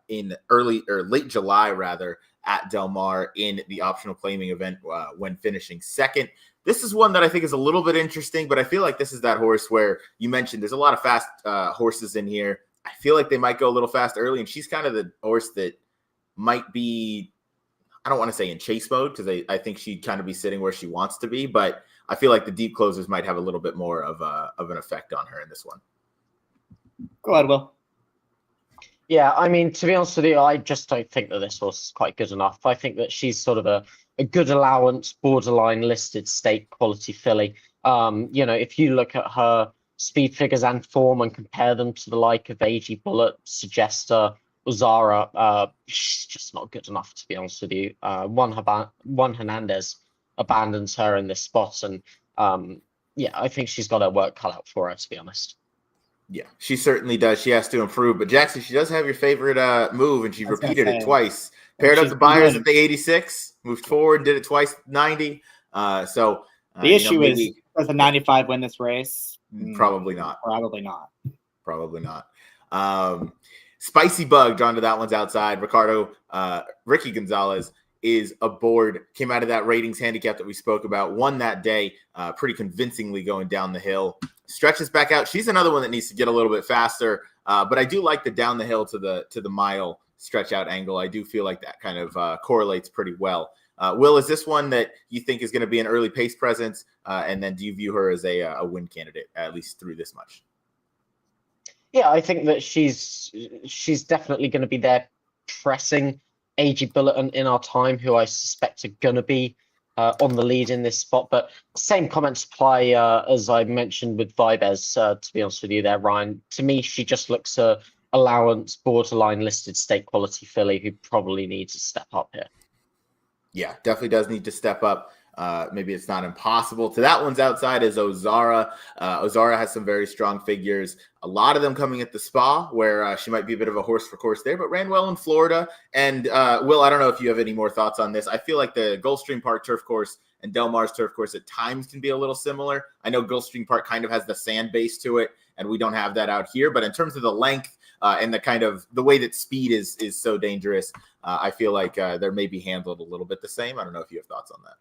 in late July, rather, at Del Mar in the optional claiming event when finishing second. This is one that I think is a little bit interesting, but I feel like this is that horse where you mentioned there's a lot of fast horses in here. I feel like they might go a little fast early, and she's kind of the horse that might be, I don't want to say in chase mode, because I think she'd kind of be sitting where she wants to be, but I feel like the deep closers might have a little bit more of an effect on her in this one. Go ahead, Will. Yeah, I mean, to be honest with you, I just don't think that this horse is quite good enough. I think that she's sort of a good allowance, borderline listed stake quality filly. If you look at her speed figures and form and compare them to the like of AG Bullet, Suggester, Uzara, she's just not good enough, to be honest with you. Juan Hernandez abandons her in this spot, and yeah, I think she's got her work cut out for her, to be honest. Yeah, she certainly does. She has to improve. But Jackson, she does have your favorite move, and she repeated it twice. Paired up the buyers at the 86, moved forward, did it twice, 90. So the issue is, does the 95 win this race? Probably not. Probably not. Probably not. Spicy Bug drawn to that one's outside. Ricky Gonzalez is aboard. Came out of that ratings handicap that we spoke about. Won that day pretty convincingly going down the hill. Stretches back out. She's another one that needs to get a little bit faster. But I do like the down the hill to the mile stretch out angle. I do feel like that kind of correlates pretty well. Will, is this one that you think is going to be an early pace presence? And then do you view her as a win candidate, at least through this much? Yeah, I think that she's definitely going to be there pressing AG Bulletin in our time, who I suspect are going to be on the lead in this spot. But same comments apply as I mentioned with Vibez, to be honest with you there, Ryan. To me, she just looks a allowance borderline listed stake quality filly who probably needs to step up here. Yeah, definitely does need to step up. Maybe it's not impossible. To that one's outside is Ozara. Ozara has some very strong figures. A lot of them coming at the Spa, where she might be a bit of a horse for course there, but ran well in Florida. And Will, I don't know if you have any more thoughts on this. I feel like the Gulfstream Park turf course and Del Mar's turf course at times can be a little similar. I know Gulfstream Park kind of has the sand base to it, and we don't have that out here. But in terms of the length and the kind of the way that speed is so dangerous, I feel like they're maybe handled a little bit the same. I don't know if you have thoughts on that.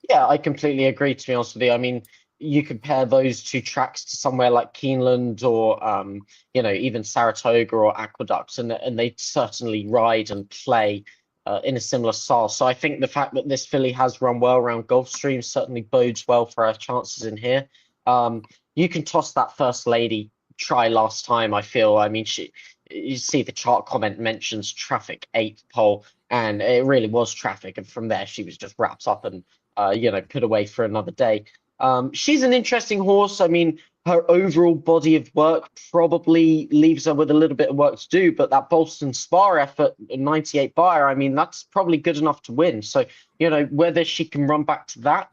Yeah, I completely agree, to be honest with you. I mean, you compare those two tracks to somewhere like Keeneland or, even Saratoga or Aqueduct, and they certainly ride and play in a similar style. So I think the fact that this filly has run well around Gulfstream certainly bodes well for her chances in here. You can toss that First Lady try last time, I feel. I mean, you see the chart comment mentions traffic 8th pole, and it really was traffic. And from there, she was just wrapped up and put away for another day. She's an interesting horse. I mean, her overall body of work probably leaves her with a little bit of work to do, but that Bolston Spa effort, 98 buyer, I mean, that's probably good enough to win. So, whether she can run back to that,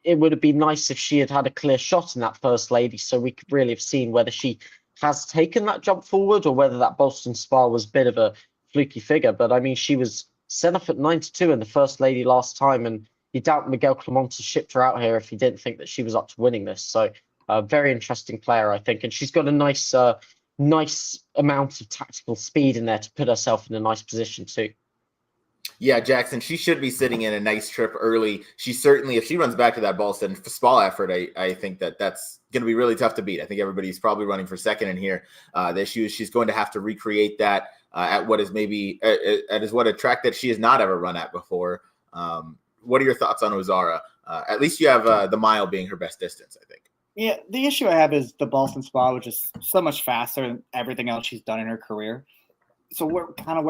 it would have been nice if she had had a clear shot in that First Lady, so we could really have seen whether she has taken that jump forward or whether that Bolston Spa was a bit of a fluky figure. But I mean, she was set off at 92 in the First Lady last time, and you doubt Miguel Clemente shipped her out here if he didn't think that she was up to winning this. So a very interesting player, I think, and she's got a nice amount of tactical speed in there to put herself in a nice position too. Yeah, Jackson, she should be sitting in a nice trip early. She certainly, if she runs back to that Boston Spa effort, I think that's going to be really tough to beat. I think everybody's probably running for second in here. The issue is she's going to have to recreate that at what is maybe what a track that she has not ever run at before. What are your thoughts on Ozara? At least you have the mile being her best distance, I think. Yeah, the issue I have is the Boston Spa, which is so much faster than everything else she's done in her career. So where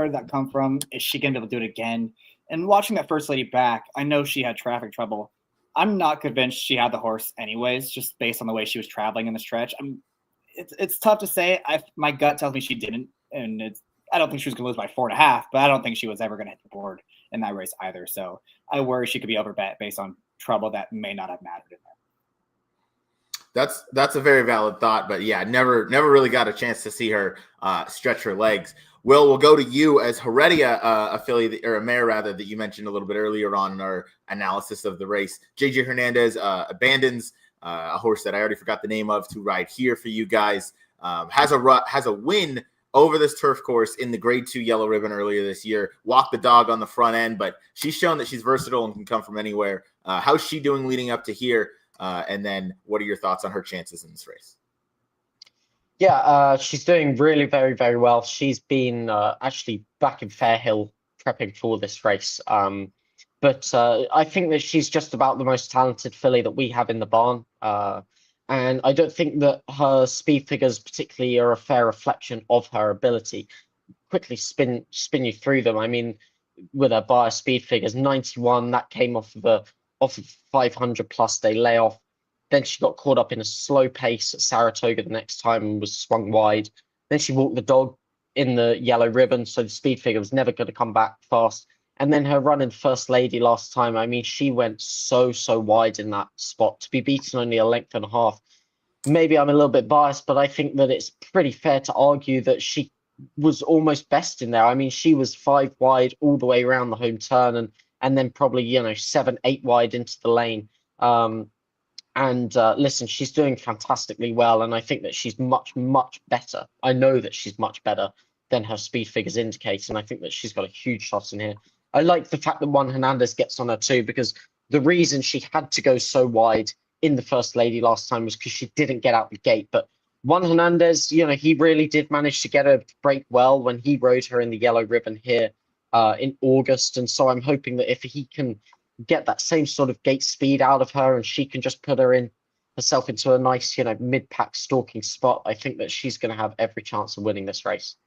did that come from? Is she going to be able to do it again? And watching that First Lady back, I know she had traffic trouble. I'm not convinced she had the horse anyways, just based on the way she was traveling in the stretch. It's tough to say. My gut tells me she didn't, and I don't think she was going to lose by 4.5, but I don't think she was ever going to hit the board in that race either. So I worry she could be overbet based on trouble that may not have mattered in there. That's a very valid thought, but yeah, never really got a chance to see her stretch her legs. Will, we'll go to you as Heredia, a filly or a mare rather that you mentioned a little bit earlier on in our analysis of the race. JJ Hernandez abandons a horse that I already forgot the name of to ride here for you guys. Has a win over this turf course in the Grade 2 Yellow Ribbon earlier this year. Walked the dog on the front end, but she's shown that she's versatile and can come from anywhere. How's she doing leading up to here? And then what are your thoughts on her chances in this race? Yeah, she's doing really very, very well. She's been actually back in Fairhill prepping for this race. But I think that she's just about the most talented filly that we have in the barn. And I don't think that her speed figures particularly are a fair reflection of her ability. Quickly spin you through them. I mean, with her buyer speed figures, 91, that came off of a 500 plus day layoff. Then she got caught up in a slow pace at Saratoga the next time and was swung wide. Then she walked the dog in the yellow ribbon, so the speed figure was never going to come back fast. And then her run in First Lady last time, I mean, she went so wide in that spot to be beaten only a length and a half. Maybe I'm a little bit biased, but I think that it's pretty fair to argue that she was almost best in there. I mean, she was 5 wide all the way around the home turn, and then probably 7, 8 wide into the lane. Listen, she's doing fantastically well, and I think that she's much better. I know that she's much better than her speed figures indicate, and I think that she's got a huge shot in here. I like the fact that Juan Hernandez gets on her too, because the reason she had to go so wide in the First Lady last time was because she didn't get out the gate. But Juan Hernandez, he really did manage to get her to break well when he rode her in the yellow ribbon here in August. And so I'm hoping that if he can get that same sort of gate speed out of her and she can just put herself into a nice, mid-pack stalking spot, I think that she's going to have every chance of winning this race.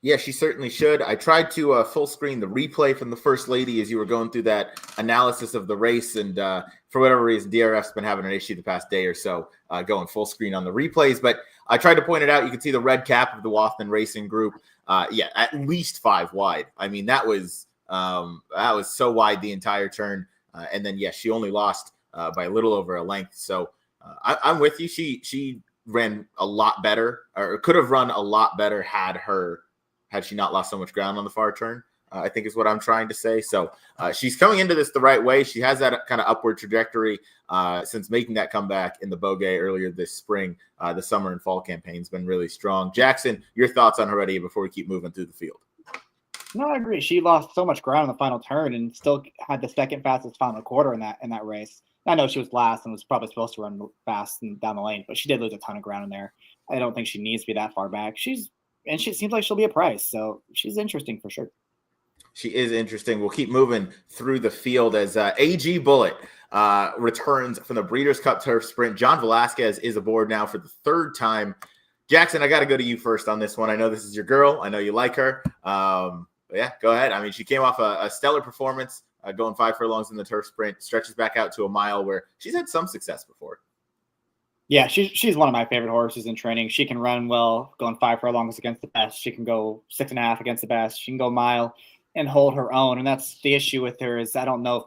Yeah, she certainly should. I tried to full screen the replay from the First Lady as you were going through that analysis of the race. And for whatever reason, DRF's been having an issue the past day or so going full screen on the replays. But I tried to point it out. You can see the red cap of the Wathman Racing Group. At least 5 wide. I mean, that was so wide the entire turn. And then, she only lost by a little over a length. So I'm with you. She ran a lot better, or could have run a lot better had she not lost so much ground on the far turn, I think is what I'm trying to say. So she's coming into this the right way. She has that kind of upward trajectory since making that comeback in the Beaugay earlier this spring. The summer and fall campaign's been really strong. Jackson, your thoughts on Heredia before we keep moving through the field? No, I agree. She lost so much ground in the final turn and still had the second fastest final quarter in that race. I know she was last and was probably supposed to run fast and down the lane, but she did lose a ton of ground in there. I don't think she needs to be that far back. She seems like she'll be a price, so she's interesting for sure. She is interesting. We'll keep moving through the field as AG Bullet returns from the Breeders' Cup Turf Sprint. John Velasquez is aboard now for the 3rd time. Jackson, I got to go to you first on this one. I know this is your girl. I know you like her. But go ahead. I mean, she came off a stellar performance, going 5 furlongs in the Turf Sprint, stretches back out to a mile where she's had some success before. Yeah, she's one of my favorite horses in training. She can run well, going 5 furlongs against the best. She can go 6.5 against the best. She can go a mile and hold her own. And that's the issue with her is I don't know if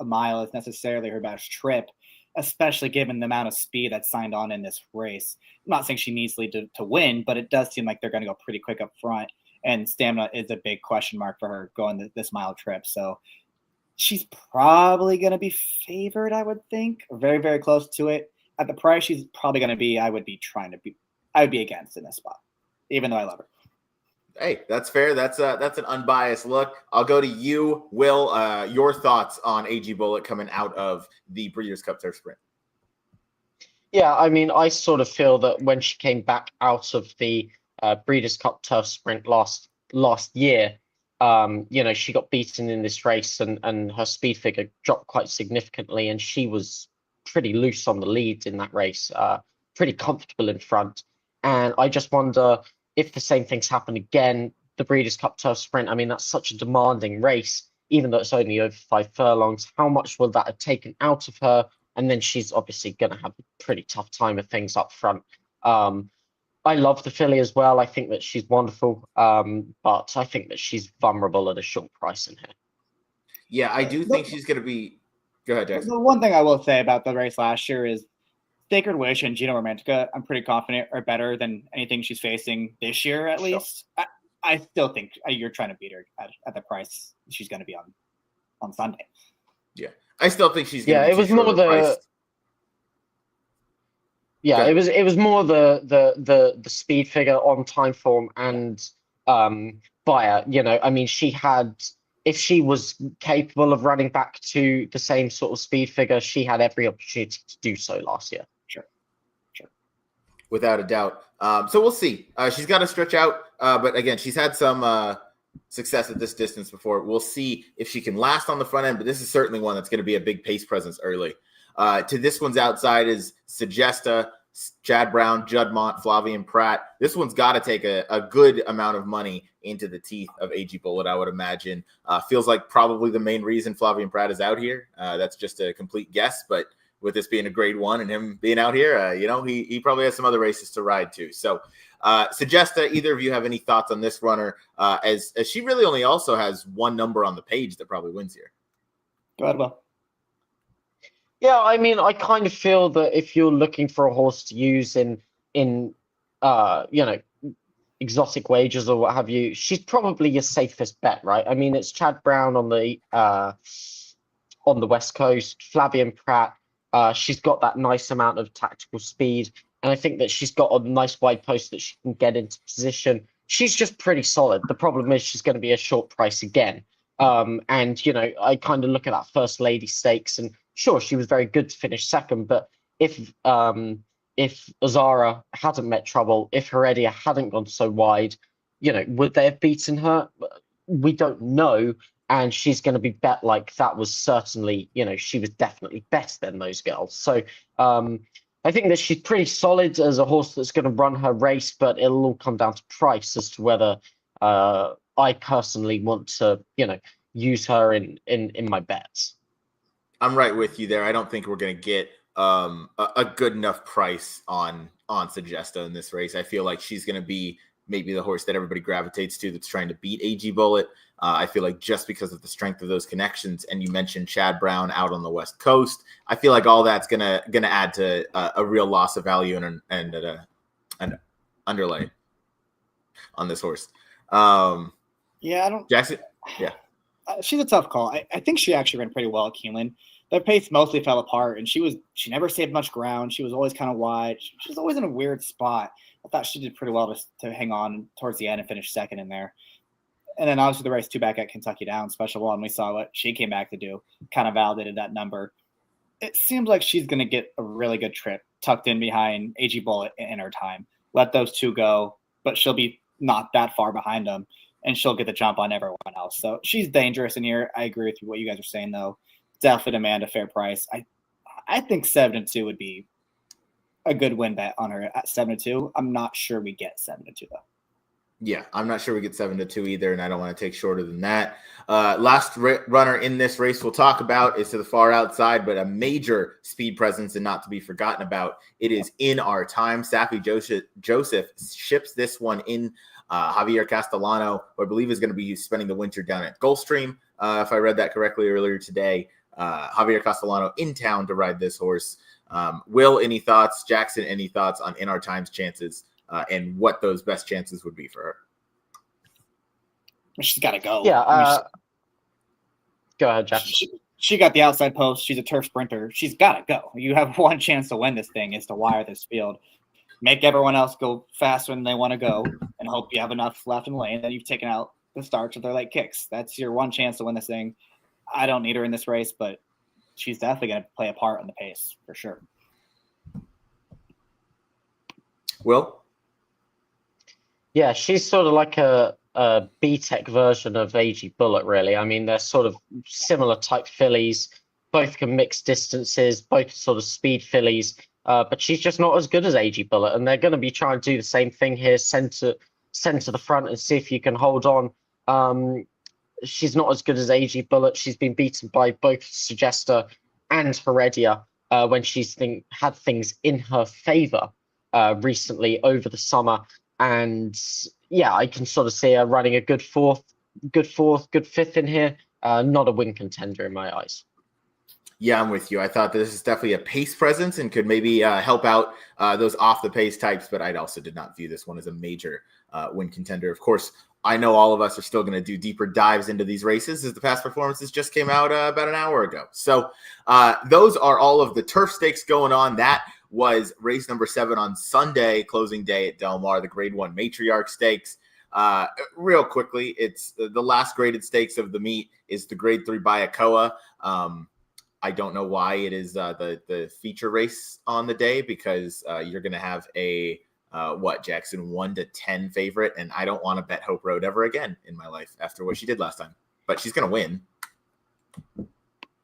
a mile is necessarily her best trip, especially given the amount of speed that's signed on in this race. I'm not saying she needs to win, but it does seem like they're going to go pretty quick up front. And stamina is a big question mark for her going this mile trip. So she's probably going to be favored, I would think, or very, very close to it. At the price she's probably going to be, I would be against in this spot, even though I love her. Hey, that's fair. That's an unbiased look. I'll go to you, Will. Your thoughts on AG Bullet coming out of the Breeders' Cup Turf Sprint? Yeah, I mean, I sort of feel that when she came back out of the Breeders' Cup Turf Sprint last year, she got beaten in this race and her speed figure dropped quite significantly, and she was pretty loose on the lead in that race, pretty comfortable in front. And I just wonder if the same things happen again, the Breeders' Cup Turf Sprint. I mean, that's such a demanding race, even though it's only over 5 furlongs. How much will that have taken out of her? And then she's obviously going to have a pretty tough time of things up front. I love the filly as well. I think that she's wonderful, but I think that she's vulnerable at a short price in here. Yeah, I do think she's going to be. Go ahead, Jackson. The one thing I will say about the race last year is Sacred Wish and Gino Romantica, I'm pretty confident, are better than anything she's facing this year, at least. I still think you're trying to beat her at the price she's going to be on Sunday. Yeah, I still think she's going to be it was more the. Yeah, it was more the speed figure on time form and buyer. I mean, if she was capable of running back to the same sort of speed figure, she had every opportunity to do so last year. Sure. Without a doubt. So we'll see. She's got to stretch out, but again, she's had some success at this distance before. We'll see if she can last on the front end, but this is certainly one that's going to be a big pace presence early. To this one's outside is Sagesta, Chad Brown, Juddmonte, Flavian Pratt. This one's got to take a good amount of money into the teeth of AG Bullet, I would imagine. Feels like probably the main reason Flavian Pratt is out here. That's just a complete guess, but with this being a grade 1 and him being out here, he probably has some other races to ride too. So Sagesta, either of you have any thoughts on this runner, as she really only also has one number on the page that probably wins here? Go ahead, Will. Yeah, I mean, I kind of feel that if you're looking for a horse to use in exotic wagers or what have you, she's probably your safest bet, right? I mean, it's Chad Brown on the West Coast, Flavian Pratt. She's got that nice amount of tactical speed, and I think that she's got a nice wide post that she can get into position. She's just pretty solid. The problem is she's going to be a short price again. And I kind of look at that First Lady Stakes, and sure, she was very good to finish second, but if Azara hadn't met trouble, if Heredia hadn't gone so wide, would they have beaten her? We don't know. And she's going to be bet like that was certainly, she was definitely better than those girls. So I think that she's pretty solid as a horse that's going to run her race, but it'll all come down to price as to whether I personally want to, use her in my bets. I'm right with you there. I don't think we're going to get a good enough price on Sagesta in this race. I feel like she's going to be maybe the horse that everybody gravitates to that's trying to beat AG Bullet. I feel like just because of the strength of those connections, and you mentioned Chad Brown out on the West Coast, I feel like all that's gonna add to a real loss of value and an underlay on this horse. I don't. Jackson. Yeah, she's a tough call. I think she actually ran pretty well at Keeneland. Their pace mostly fell apart, and she never saved much ground. She was always kind of wide. She was always in a weird spot. I thought she did pretty well to hang on towards the end and finish second in there. And then obviously the race 2 back at Kentucky Downs, Special One, we saw what she came back to do, kind of validated that number. It seems like she's going to get a really good trip tucked in behind AG Bullet in her time. Let those two go, but she'll be not that far behind them, and she'll get the jump on everyone else. So she's dangerous in here. I agree with what you guys are saying, though. Definitely demand a fair price. I think 7-2 would be a good win bet on her at 7-2. I'm not sure we get 7-2 though. Yeah, I'm not sure we get 7-2 either, and I don't want to take shorter than that. Last runner in this race we'll talk about is to the far outside, but a major speed presence and not to be forgotten about. It is In Our Time. Safi Joseph ships this one in. Javier Castellano, who I believe is going to be spending the winter down at Gulfstream, if I read that correctly earlier today. Javier Castellano in town to ride this horse. Will, any thoughts? Jackson, any thoughts on In Our Time's chances and what those best chances would be for her? She's got to go. Yeah. Go ahead, Jackson. She got the outside post. She's a turf sprinter. She's got to go. You have one chance to win this thing is to wire this field. Make everyone else go faster than they want to go and hope you have enough left in the lane. Then you've taken out the starts with their late kicks. That's your one chance to win this thing. I don't need her in this race, but she's definitely going to play a part in the pace for sure. Will? Yeah, she's sort of like a B-Tech version of AG Bullet, really. I mean, they're sort of similar type fillies. Both can mix distances, both sort of speed fillies. But she's just not as good as AG Bullet, and they're going to be trying to do the same thing here, send to the front and see if you can hold on. She's not as good as AG Bullet. She's been beaten by both Sagesta and Heredia when she's had things in her favor recently over the summer. And yeah, I can sort of see her running a good fourth, good fifth in here. Not a win contender in my eyes. Yeah, I'm with you. I thought this is definitely a pace presence and could maybe help out those off-the-pace types, but I also did not view this one as a major win contender. Of course, I know all of us are still going to do deeper dives into these races as the past performances just came out about an hour ago. So those are all of the turf stakes going on. That was race number 7 on Sunday, closing day at Del Mar, the Grade 1 Matriarch Stakes. Real quickly, it's the last graded stakes of the meet is the Grade 3 Bayakoa. I don't know why it is the feature race on the day because you're going to have a Jackson 1 to 10 favorite, and I don't want to bet Hope Road ever again in my life after what she did last time. But she's going to win.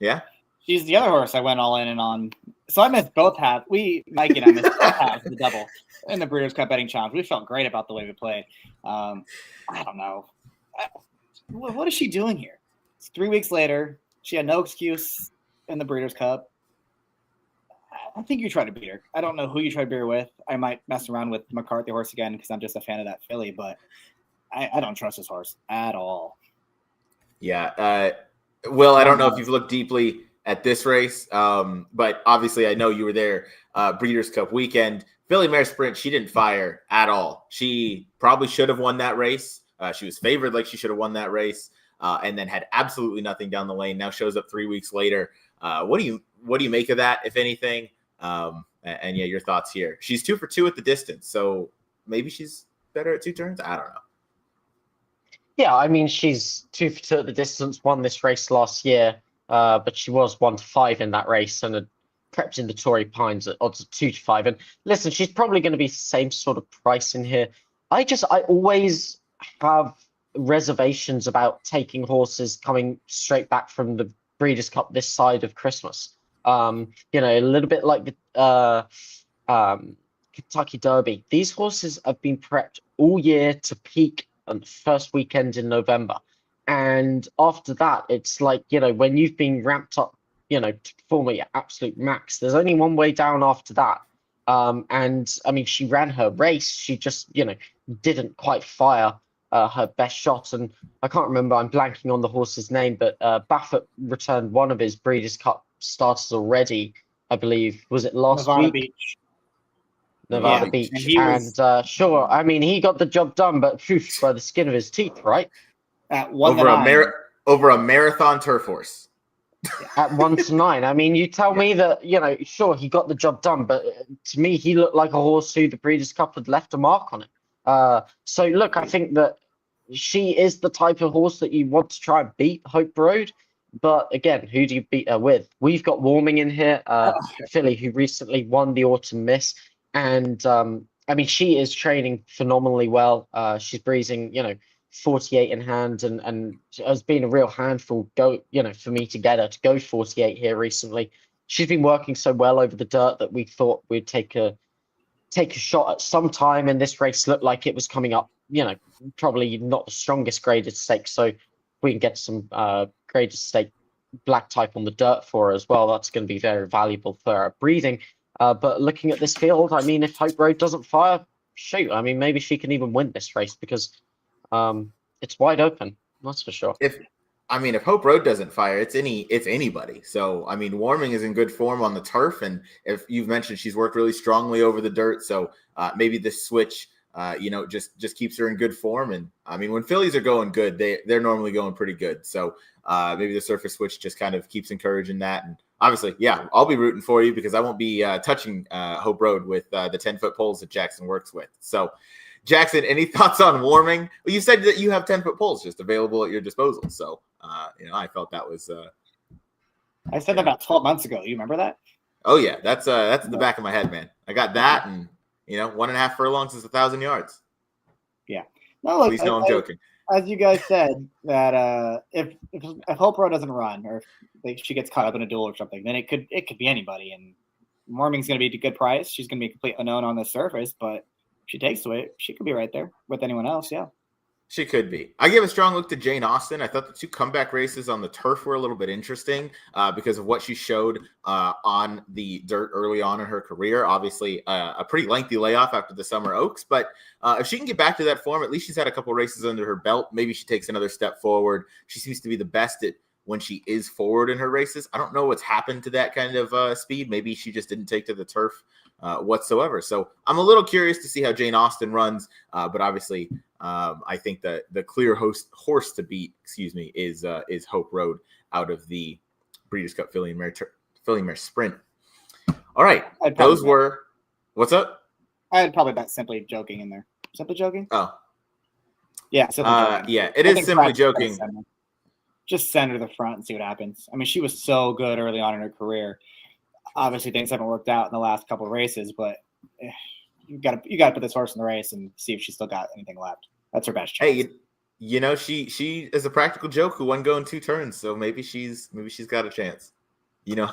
Yeah, she's the other horse I went all in and on. So I missed both halves. Mike and I missed both halves of the double in the Breeders' Cup betting challenge. We felt great about the way we played. I don't know. What is she doing here? It's 3 weeks later. She had no excuse in the Breeders' Cup. I think you try to beat her. I don't know who you try to beat her with. I might mess around with McCarthy horse again because I'm just a fan of that filly, but I don't trust this horse at all. Yeah. Will, I don't know if you've looked deeply at this race, but obviously I know you were there Breeders' Cup weekend. Filly Mare Sprint, she didn't fire at all. She probably should have won that race. She was favored like she should have won that race, and then had absolutely nothing down the lane. Now shows up 3 weeks later. What do you make of that, if anything? And yeah, your thoughts here. She's 2 for 2 at the distance, so maybe she's better at 2 turns. I don't know. Yeah, I mean, she's 2 for 2 at the distance, won this race last year, but she was 1 to 5 in that race and had prepped in the Torrey Pines at odds of 2 to 5. And listen, she's probably going to be the same sort of price in here. I always have reservations about taking horses coming straight back from the Breeders' Cup this side of Christmas. A little bit like the Kentucky Derby. These horses have been prepped all year to peak on the first weekend in November. And after that, it's like, when you've been ramped up, to perform at your absolute max, there's only one way down after that. And I mean, she ran her race. She just, didn't quite fire her best shot. And I can't remember, I'm blanking on the horse's name, but Baffert returned one of his Breeders' Cup starters already, I believe. Was it last Nevada week? Beach. Nevada Beach. And sure, I mean, he got the job done, but phew, by the skin of his teeth, right? At 1 over a marathon turf horse. At 1 to 9. I mean, you tell me that, sure, he got the job done, but to me, he looked like a horse who the Breeders' Cup had left a mark on it. So, look, I think that she is the type of horse that you want to try and beat Hope Road. But again, who do you beat her with? We've got Warming in here, filly who recently won the Autumn Miss. And, I mean, she is training phenomenally well. She's breezing, 48 in hand and has been a real handful for me to get her to go 48 here recently. She's been working so well over the dirt that we thought we'd take a shot at some time, and this race looked like it was coming up, probably not the strongest graded stake. So if we can get some graded stake black type on the dirt for her as well, that's going to be very valuable for her breeding. But looking at this field, I mean, if Hope Road doesn't fire, shoot, I mean, maybe she can even win this race because it's wide open. That's for sure. If Hope Road doesn't fire, it's anybody. So, I mean, Warming is in good form on the turf. And if you've mentioned she's worked really strongly over the dirt. So maybe this switch, just keeps her in good form. And I mean, when fillies are going good, they're normally going pretty good. So maybe the surface switch just kind of keeps encouraging that. And obviously, yeah, I'll be rooting for you because I won't be touching Hope Road with the 10-foot poles that Jackson works with. So, Jackson, any thoughts on Warming? Well, you said that you have 10-foot poles just available at your disposal. So, I felt that was. I said that about 12 months ago. You remember that? Oh yeah, that's in the back of my head, man. I got that, and 1.5 furlongs is 1,000 yards. Yeah. No, look, please know I'm joking. As you guys said, that if Hope Road doesn't run, or if she gets caught up in a duel or something, then it could be anybody. And Warming's going to be a good price. She's going to be a complete unknown on the surface, but she takes to it, she could be right there with anyone else. Yeah, she could be. I gave a strong look to Jane Austen. I thought the 2 comeback races on the turf were a little bit interesting because of what she showed on the dirt early on in her career. Obviously, a pretty lengthy layoff after the Summer Oaks, but if she can get back to that form, at least she's had a couple races under her belt. Maybe she takes another step forward. She seems to be the best at when she is forward in her races. I don't know what's happened to that kind of speed. Maybe she just didn't take to the turf whatsoever. So I'm a little curious to see how Jane Austen runs. But obviously, I think that the clear horse to beat, is Hope Road out of the Breeders' Cup Filly Mare Sprint. All right, those were. What's up? I'd probably bet Simply Joking in there. Simply Joking? Oh, yeah. Simply Joking. Yeah, it is Simply Joking. Just send her to the front and see what happens. I mean, she was so good early on in her career. Obviously, things haven't worked out in the last couple of races, but you got to put this horse in the race and see if she's still got anything left. That's her best chance. Hey, she is a practical joke who won going 2 turns, so maybe she's got a chance. Wouldn't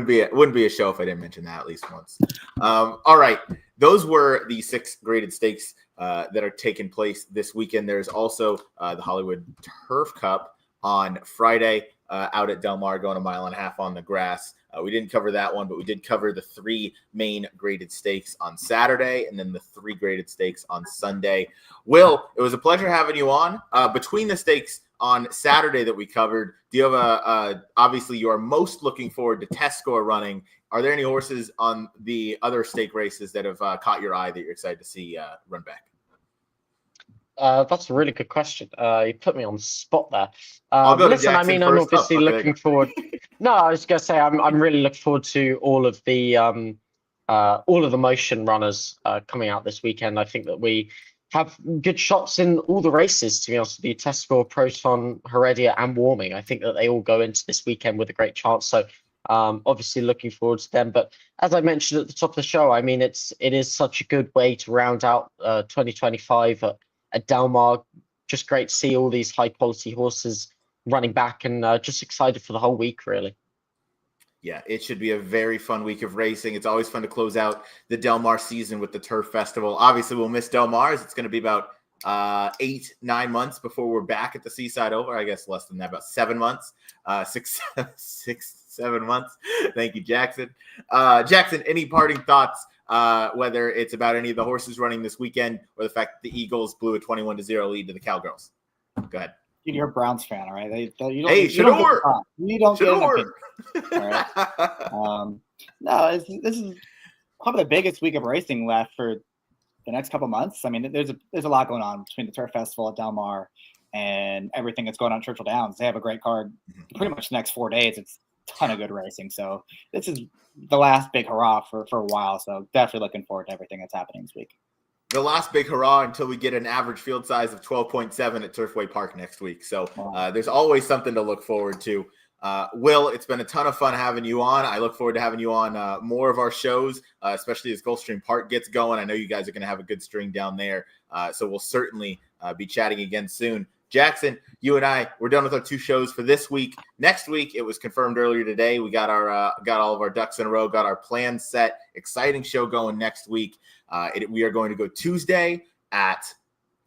be a show if I didn't mention that at least once. All right, those were the 6 graded stakes that are taking place this weekend. There's also the Hollywood Turf Cup on Friday out at Del Mar, going 1.5 miles on the grass. We didn't cover that one, but we did cover the 3 main graded stakes on Saturday and then the 3 graded stakes on Sunday. Will, it was a pleasure having you on. Between the stakes on Saturday that we covered, do you have obviously you are most looking forward to test score running. Are there any horses on the other stake races that have caught your eye that you're excited to see run back? That's a really good question. You put me on the spot there. I'll go to listen, I Jackson mean, I'm first. obviously looking forward. No, I was gonna say I'm really looking forward to all of the motion runners coming out this weekend. I think that we have good shots in all the races, to be honest with you. Test score, Proton, Heredia, and Warming. I think that they all go into this weekend with a great chance. So obviously looking forward to them. But as I mentioned at the top of the show, I mean, it is such a good way to round out 2025 at Del Mar. Just great to see all these high quality horses running back, and just excited for the whole week, really. Yeah, it should be a very fun week of racing. It's always fun to close out the Del Mar season with the Turf Festival. Obviously, we'll miss Del Mar. It's going to be about 8-9 months before we're back at the Seaside Oval. I guess less than that, about 7 months, 6-7 months. Thank you, Jackson. Jackson, any parting thoughts, whether it's about any of the horses running this weekend or the fact that the Eagles blew a 21-0 lead to the Cowgirls? Go ahead. You're a Browns fan, all right? You don't get an opinion. All right. No, this is probably the biggest week of racing left for the next couple months. I mean, there's a lot going on between the Turf Festival at Del Mar and everything that's going on at Churchill Downs. They have a great card pretty much the next 4 days. It's a ton of good racing. So this is the last big hurrah for a while. So definitely looking forward to everything that's happening this week. The last big hurrah until we get an average field size of 12.7 at Turfway Park next week. So there's always something to look forward to. Will, it's been a ton of fun having you on. I look forward to having you on more of our shows, especially as Gulfstream Park gets going. I know you guys are going to have a good string down there. So we'll certainly be chatting again soon. Jackson, you and I, we're done with our 2 shows for this week. Next week, it was confirmed earlier today. We got all of our ducks in a row, got our plans set. Exciting show going next week. We are going to go Tuesday at,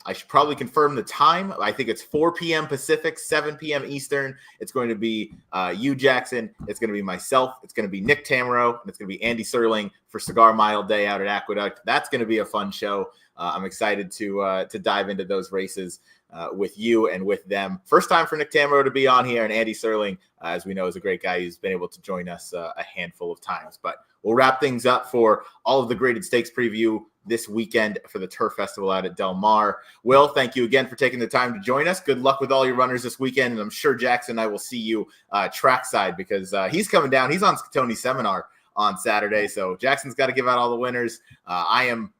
I should probably confirm the time. I think it's 4 p.m. Pacific, 7 p.m. Eastern. It's going to be you, Jackson. It's going to be myself. It's going to be Nick Tamaro. And it's going to be Andy Serling for Cigar Mile Day out at Aqueduct. That's going to be a fun show. I'm excited to dive into those races with you and with them. First time for Nick Tamaro to be on here, and Andy Serling, as we know, is a great guy who's been able to join us a handful of times. But we'll wrap things up for all of the graded stakes preview this weekend for the Turf Festival out at Del Mar. Will, thank you again for taking the time to join us. Good luck with all your runners this weekend, and I'm sure Jackson and I will see you trackside because he's coming down. He's on Tony's seminar on Saturday, so Jackson's got to give out all the winners. I am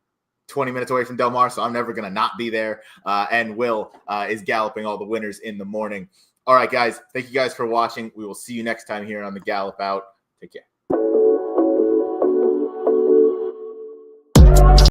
20 minutes away from Del Mar, so I'm never going to not be there. And Will is galloping all the winners in the morning. All right, guys. Thank you guys for watching. We will see you next time here on the Gallop Out. Take care.